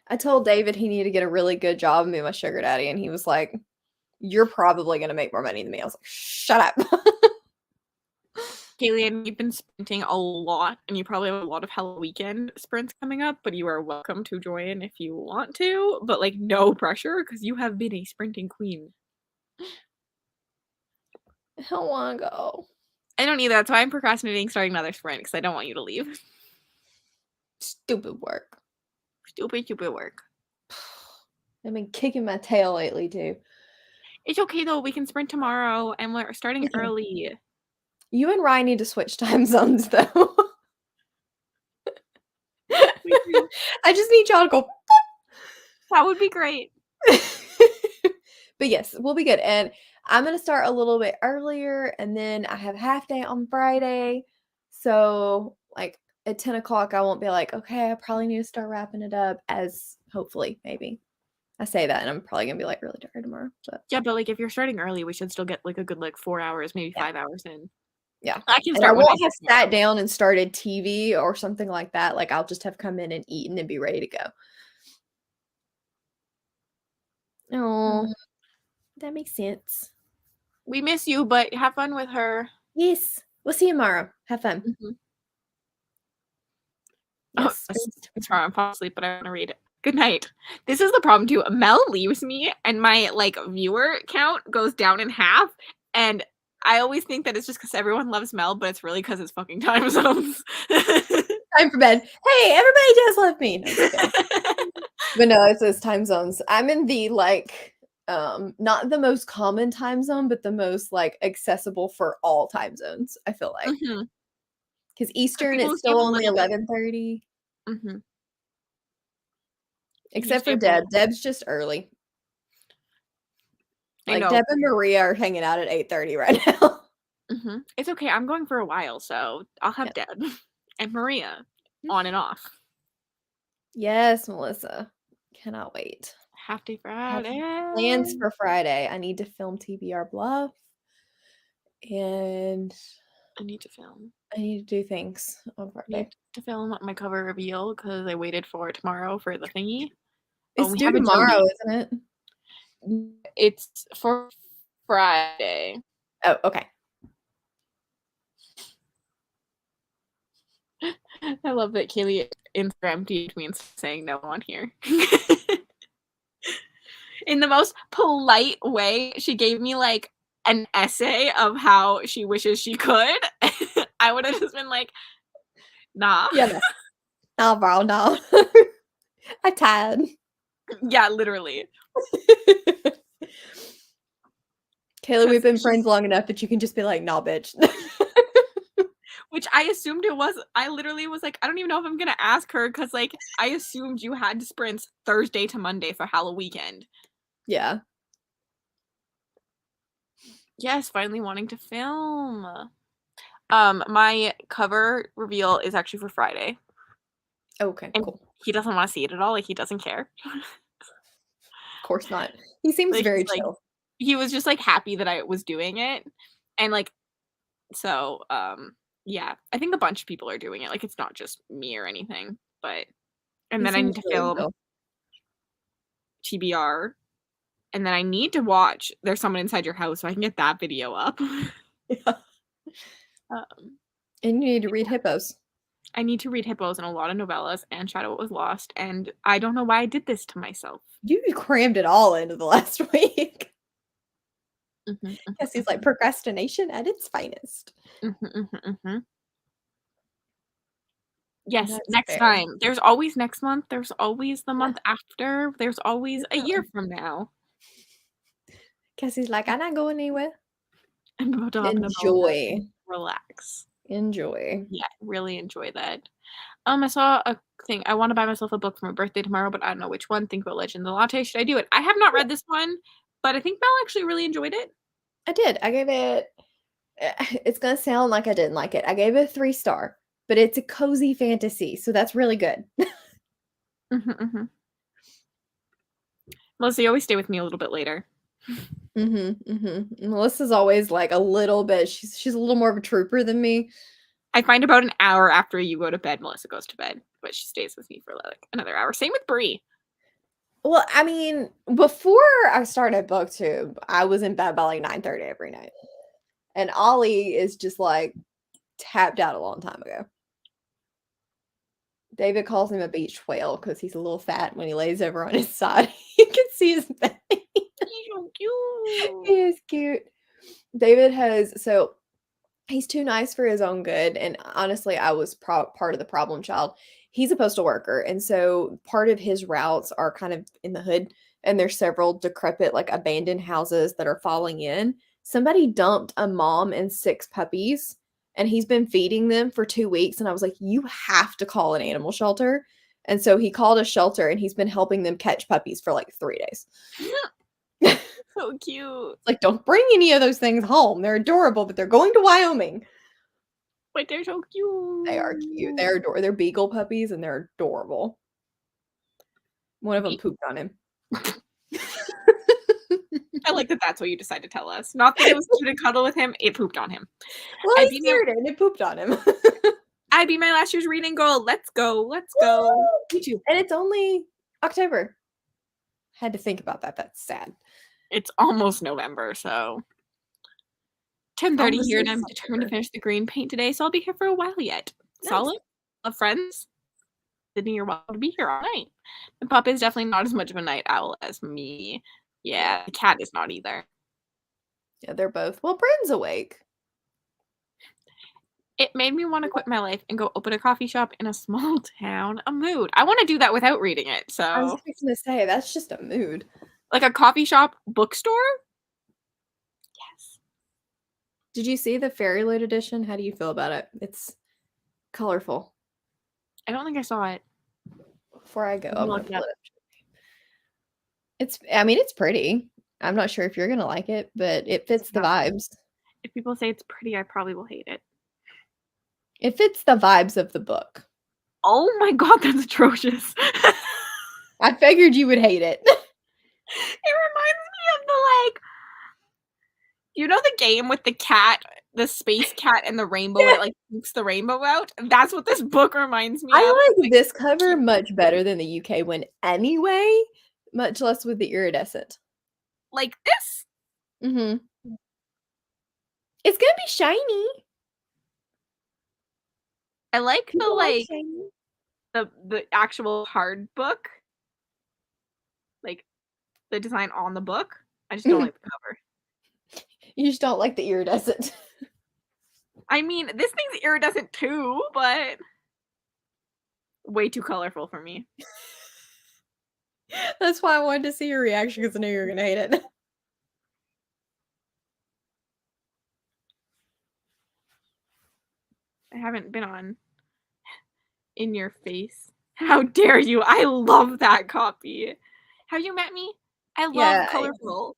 I told David he needed to get a really good job and be my sugar daddy, and he was like, "You're probably gonna make more money than me." I was like, "Shut up." Kaylee, you've been sprinting a lot, and you probably have a lot of Hell Weekend sprints coming up, but you are welcome to join if you want to, but, like, no pressure because you have been a sprinting queen. I don't wanna go. I don't either, that's why I'm procrastinating starting another sprint because I don't want you to leave. Stupid work. Stupid, stupid work. I've been kicking my tail lately too. It's okay though, we can sprint tomorrow, and we're starting We can. early. You and Ryan need to switch time zones though. We do. I just need y'all to go. That would be great. But yes, we'll be good. And I'm gonna start a little bit earlier, and then I have half day on Friday. So like at 10 o'clock, I won't be like, okay, I probably need to start wrapping it up as hopefully, maybe. I say that and I'm probably gonna be like really tired tomorrow. But Yeah, but, like, if you're starting early, we should still get, like, a good, like, 4 hours, maybe yeah, 5 hours in. yeah. I can And I start when I won't do have tomorrow. sat down and started TV or something like that. Like I'll just have come in and eaten and be ready to go. Oh, Mhm. that makes sense. We miss you, but have fun with her. Yes. We'll see you tomorrow. Have fun. Mhm. Oh, Yes. sorry, I'm falling asleep, but I wanna read it. Good night. This is the problem too. Mel leaves me, and my, like, viewer count goes down in half, and I always think that it's just because everyone loves Mel, but it's really because it's fucking time zones. Time for bed. Hey, everybody does love me. No, just kidding. But no, it's those time zones. I'm in the like not the most common time zone, but the most, like, accessible for all time zones, I feel like. Mhm. 'Cause For Eastern, people who it's stay up still a only little bit. 11:30, Mhm. You except stay for up a Deb. little. Deb's just early. I Like, know. Deb and Maria are hanging out at 8:30 right now. Mhm. It's okay, I'm going for a while, so I'll have Yep. Deb and Maria on and off. Yes, Melissa. Cannot wait. Happy I have Friday. plans for Friday. I need to film TBR Bluff, and I need to film. I need to do things on I need Friday. to film my cover reveal because I waited for tomorrow for the thingy. Oh, It's we due have a tomorrow, Jody. isn't it? It's for Friday. Oh, okay. I love that Kaylee Instagram DM'd me and saying no on here. In the most polite way, she gave me, like, an essay of how she wishes she could. I would have just been like, "Nah." Yeah, no. No, bro, no. I'm tired. Yeah, literally. Kayla, we've 'Cause been friends she's long enough that you can just be like, "Nah, bitch." which I assumed it was. I literally was like, "I don't even know if I'm gonna ask her," because like, I assumed you had sprints Thursday to Monday for Halloween. Yeah. Yes, finally wanting to film. My cover reveal is actually for Friday, Okay, and cool. he doesn't wanna see it at all, like, he doesn't care. Of course not. He seems Like, very he's like chill. he was just, like, happy that I was doing it, and, like so, yeah, I think a bunch of people are doing it, like, it's not just me or anything, but and He then I need seems to really film chill. TBR, and then I need to watch There's Someone Inside Your House so I can get that video up. Yeah. Um, And you need to read Hippos. I need to read Hippos and a lot of novellas and Shadow What Was Lost, and I don't know why I did this to myself. You crammed it all into the last week. Mhm, mhm, Guess he's like mhm. procrastination at its finest. Mhm, mhm, mhm. Yes, That's next fair. time. There's always next month, there's always the Yeah, month after, there's always a yeah. year from now. Guess he's like, "I'm not going anywhere." I'm about to hop in a boat Enjoy. and relax. Enjoy. Yeah, really enjoy that. I saw a thing. I wanna buy myself a book for my birthday tomorrow, but I don't know which one. Think about Legend of the Latte. Should I do it? I have not Yeah, read this one, but I think Mel actually really enjoyed it. I did. I gave it it's gonna sound like I didn't like it. I gave it a 3 star, but it's a cozy fantasy, so that's really good. Mhm, mhm. Melissa, you always stay with me a little bit later. Mhm, mhm. Melissa's always, like, a little bit she's a little more of a trooper than me. I find about an hour after you go to bed, Melissa goes to bed, but she stays with me for, like, another hour. Same with Bree. Well, I mean, before I started BookTube, I was in bed by, like, 9:30 every night, and Ollie is just, like, tapped out a long time ago. David calls him a beach whale because he's a little fat when he lays over on his side. You can see his belly. He's so cute. He is cute. David has so he's too nice for his own good, and honestly, I was part of the problem child. He's a postal worker, and so part of his routes are kind of in the hood, and there's several decrepit, like, abandoned houses that are falling in. Somebody dumped a mom and 6 puppies, and he's been feeding them for 2 weeks, and I was like, "You have to call an animal shelter." And so he called a shelter, and he's been helping them catch puppies for, like, 3 days. So cute. Like, "Don't bring any of those things home. They're adorable, but they're going to Wyoming." But they're so They are cute. cute. They're beagle puppies, and they're adorable. One of them Me. pooped on him. I like that that's what you decide to tell us. Not that it was cute to cuddle with him, it pooped on him. Well, I he beat him scared it, and it pooped on him. I beat my last year's reading goal. Let's go, let's go. Woo! Me too. And it's only October. Had to think about that, that's sad. It's almost November, so 10:30 Almost here, in and I'm determined to September. finish the green paint today, so I'll be here for a while yet. Nice. Solid. Love friends. Sydney, you're welcome to be here all night. And Pup is definitely not as much of a night owl as me. Yeah. Yeah, the cat is not either. Yeah, they're both well, Bryn's awake. It made me wanna quit my life and go open a coffee shop in a small town. A mood. I wanna do that without reading it, I was so fixing to say, that's just a mood. Like a coffee shop bookstore? Yes. Did you see the Fairy Loot edition? How do you feel about it? It's colorful. I don't think I saw it. Before I go, I'm I'm gonna gonna look it pull up. it up. I mean, it's pretty. I'm not sure if you're gonna like it, but it fits the vibes. If people say it's pretty, I probably will hate it. It fits the vibes of the book. Oh my god, that's atrocious. I figured you would hate it. It reminds me of you know the game with the cat, the space cat and the rainbow, and Yeah. it like poops the rainbow out? That's what this book reminds me of. I like Like, this cover much better than the UK one anyway, much less with the iridescent. like this? Mm-hmm. It's gonna be shiny. I like the People like shiny. the actual hard book. Like the design on the book. I just don't like the cover. You just don't like the iridescent. I mean, this thing's iridescent too, but way too colorful for me. That's why I wanted to see your reaction because I knew you were gonna hate it. I haven't been on In Your Face. How dare you? I love that copy. Have you met me? I love Yeah. colorful.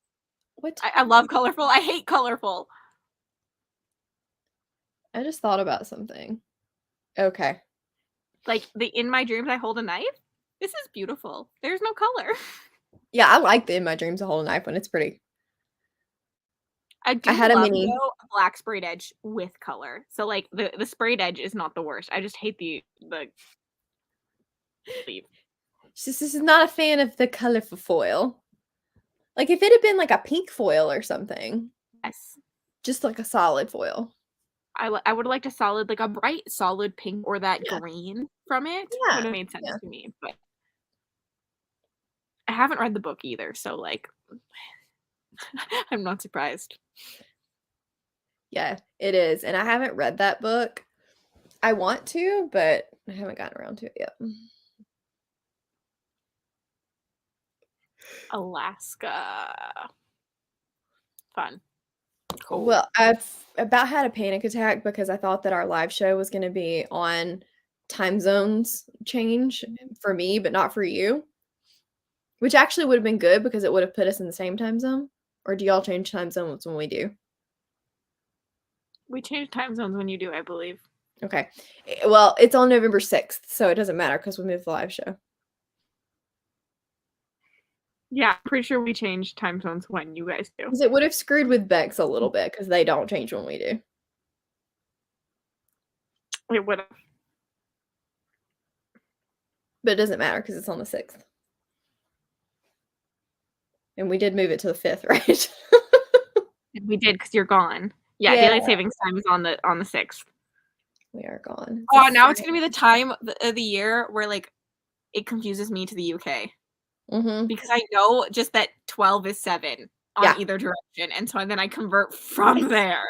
What? I love colorful. I hate colorful. I just thought about something. Okay. Like the In My Dreams I Hold a Knife. This is beautiful. There's no color. Yeah, I like the In My Dreams a Whole Knife one. It's pretty. I do had a love mini. though a black sprayed edge with color. So like the sprayed edge is not the worst. I just hate the sleeve. She's just not a fan of the colorful foil. Like if it had been like a pink foil or something, Yes. just like a solid foil. I would have liked a solid, like a bright solid pink or that Yeah. green from it. Yeah. Would have made sense Yeah. to me, but I haven't read the book either, so like I'm not surprised. Yeah, it is. And I haven't read that book. I want to, but I haven't gotten around to it yet. Alaska. Fun. Cool. Well, I've about had a panic attack because I thought that our live show was going to be on time zones change for me, but not for you. Which actually would have been good because it would have put us in the same time zone. Or do y'all change time zones when we do? We change time zones when you do, I believe. Okay. Well, it's on November 6th, so it doesn't matter because we moved the live show. Yeah, I'm pretty sure we change time zones when you guys do. Because it would have screwed with Bex a little bit because they don't change when we do. It would have. But it doesn't matter because it's on the 6th. And we did move it to the 5th, right? We did because you're gone. Yeah, Yeah. daylight savings time is on the 6th. We are gone. Oh, now it's gonna be the time of the year where like it confuses me to the UK. Mm-hmm. Because I know just that 12 is 7 on either direction, and so then I convert from there.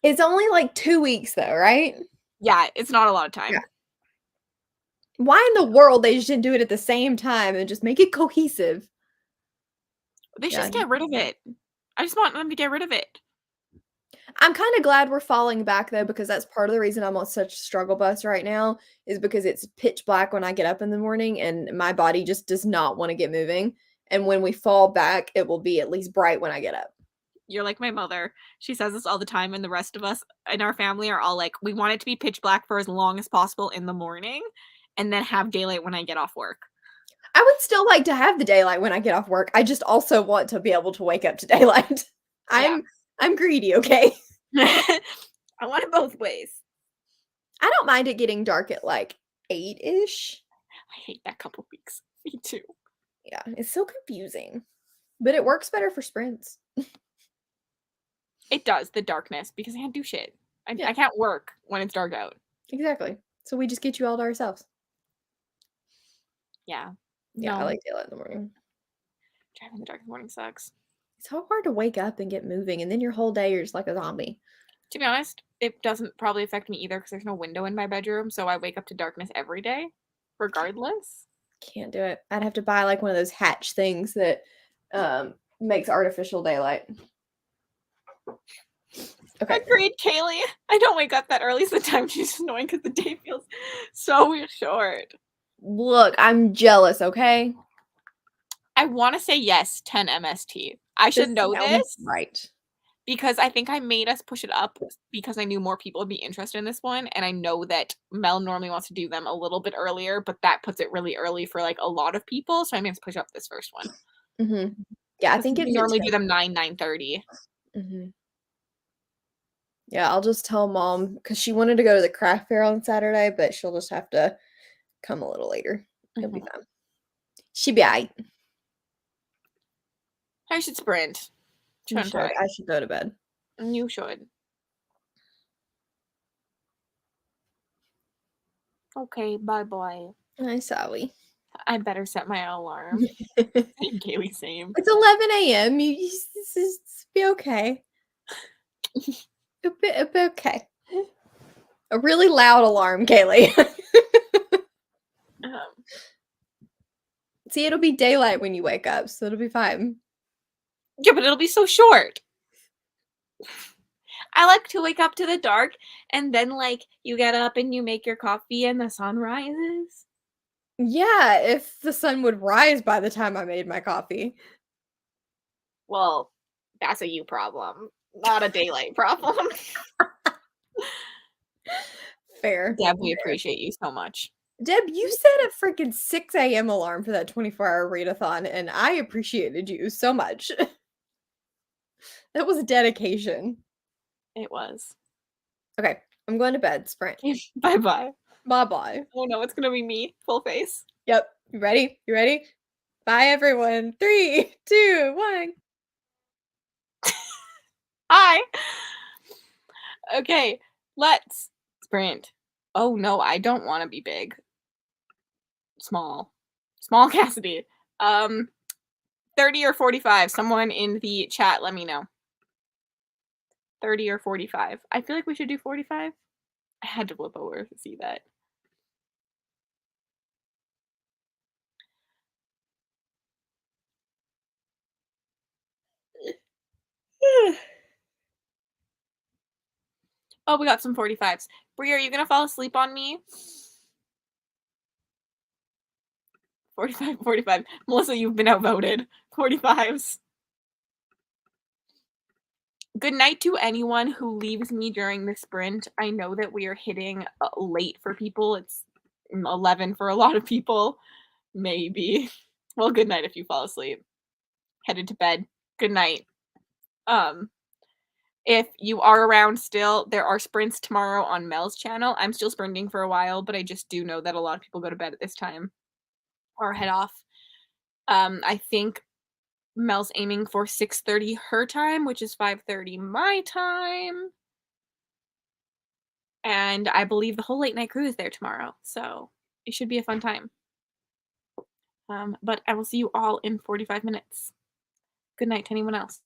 It's only like 2 weeks though, right? Yeah, it's not a lot of time. Yeah. Why in the world they just didn't do it at the same time and just make it cohesive? They should just get rid of it. I just want them to get rid of it. I'm kind of glad we're falling back though, because that's part of the reason I'm on such a struggle bus right now is because it's pitch black when I get up in the morning and my body just does not want to get moving. And when we fall back, it will be at least bright when I get up. You're like my mother. She says this all the time, and the rest of us in our family are all like, we want it to be pitch black for as long as possible in the morning and then have daylight when I get off work. I would still like to have the daylight when I get off work. I just also want to be able to wake up to daylight. I'm greedy, okay? I want it both ways. I don't mind it getting dark at like 8-ish. I hate that couple weeks. Me too. Yeah, it's so confusing. But it works better for sprints. It does, the darkness, because I can't do shit. I can't work when it's dark out. Exactly. So we just get you all to ourselves. Yeah. Yeah, I like daylight in the morning. Driving in the dark in the morning sucks. It's so hard to wake up and get moving, and then your whole day you're just like a zombie. To be honest, it doesn't probably affect me either because there's no window in my bedroom, so I wake up to darkness every day, regardless. Can't do it. I'd have to buy like one of those hatch things that makes artificial daylight. Okay. Agreed, Kaylee. I don't wake up that early sometimes. She's annoying because the day feels so short. Look, I'm jealous, okay? I want to say yes, 10 MST. I should This know sounds this right. because I think I made us push it up because I knew more people would be interested in this one, and I know that Mel normally wants to do them a little bit earlier, but that puts it really early for, like, a lot of people, so I made us push up this first one. Mhm. Yeah, I 'Cause think we it's at normally do 10. them 9:30. Mhm. Yeah, I'll just tell mom because she wanted to go to the craft fair on Saturday, but she'll just have to come a little later. It'll be Mhm. fine. She'll be aight. I should sprint, You shouldn't should. I? I should go to bed. You should. Okay, bye-bye. Hi, Sally. I better set my alarm. Same, Kaylee, same. It's 11 a.m. You just be okay. It'll be okay. A really loud alarm, Kaylee. Um, See, it'll be daylight when you wake up, so it'll be fine. yeah, but it'll be so short. I like to wake up to the dark, and then, like, you get up and you make your coffee and the sun rises. Yeah, if the sun would rise by the time I made my coffee. Well, that's a you problem, not a daylight problem. Fair. Deb, we appreciate you so much. Deb, you set a freaking 6 a.m. alarm for that 24-hour readathon, and I appreciated you so much. That was dedication. It was. Okay, I'm going to bed. Sprint. Bye-bye. Bye-bye. Oh, no, it's gonna be me, full face. Yep. You ready? You ready? Bye, everyone. 3, 2, 1. Hi. Okay, let's sprint. Oh, no, I don't wanna be big. Small. Small Cassidy. Um, 30 or 45. Someone in the chat, let me know. 30 or 45. I feel like we should do 45. I had to flip over to see that. Oh, we got some 45s. Brie, are you gonna fall asleep on me? 45, 45. Melissa, you've been outvoted. 45s. Good night to anyone who leaves me during the sprint. I know that we are hitting late for people. It's 11 for a lot of people. Maybe. Well, good night if you fall asleep. Headed to bed. Good night. Um, if you are around still, there are sprints tomorrow on Mel's channel. I'm still sprinting for a while, but I just do know that a lot of people go to bed at this time or head off. I think Mel's aiming for 6:30 her time, which is 5:30 my time. And I believe the whole late night crew is there tomorrow, so it should be a fun time. But I will see you all in 45 minutes. Good night to anyone else.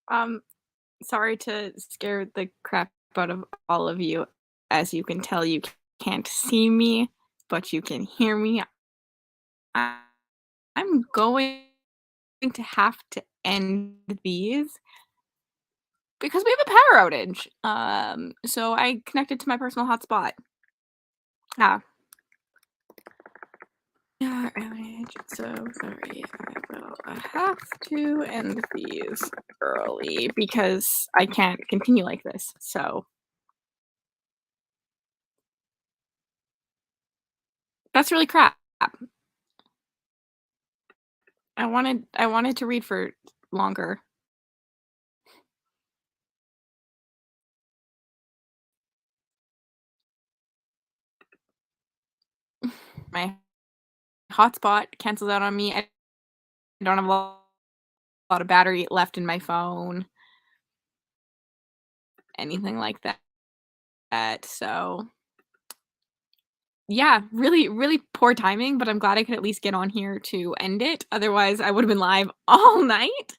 Um, Sorry to scare the crap out of all of you. As you can tell, you can't see me, but you can hear me. I I'm going to have to end these because we have a power outage. So I connected to my personal hotspot. Ah, power outage. So sorry. I will have to end these early because I can't continue like this. So that's really crap. I wanted to read for longer. My hotspot cancels out on me. I don't have a lot of battery left in my phone, anything like that. So, yeah, really, really poor timing, but I'm glad I could at least get on here to end it. Otherwise, I would have been live all night.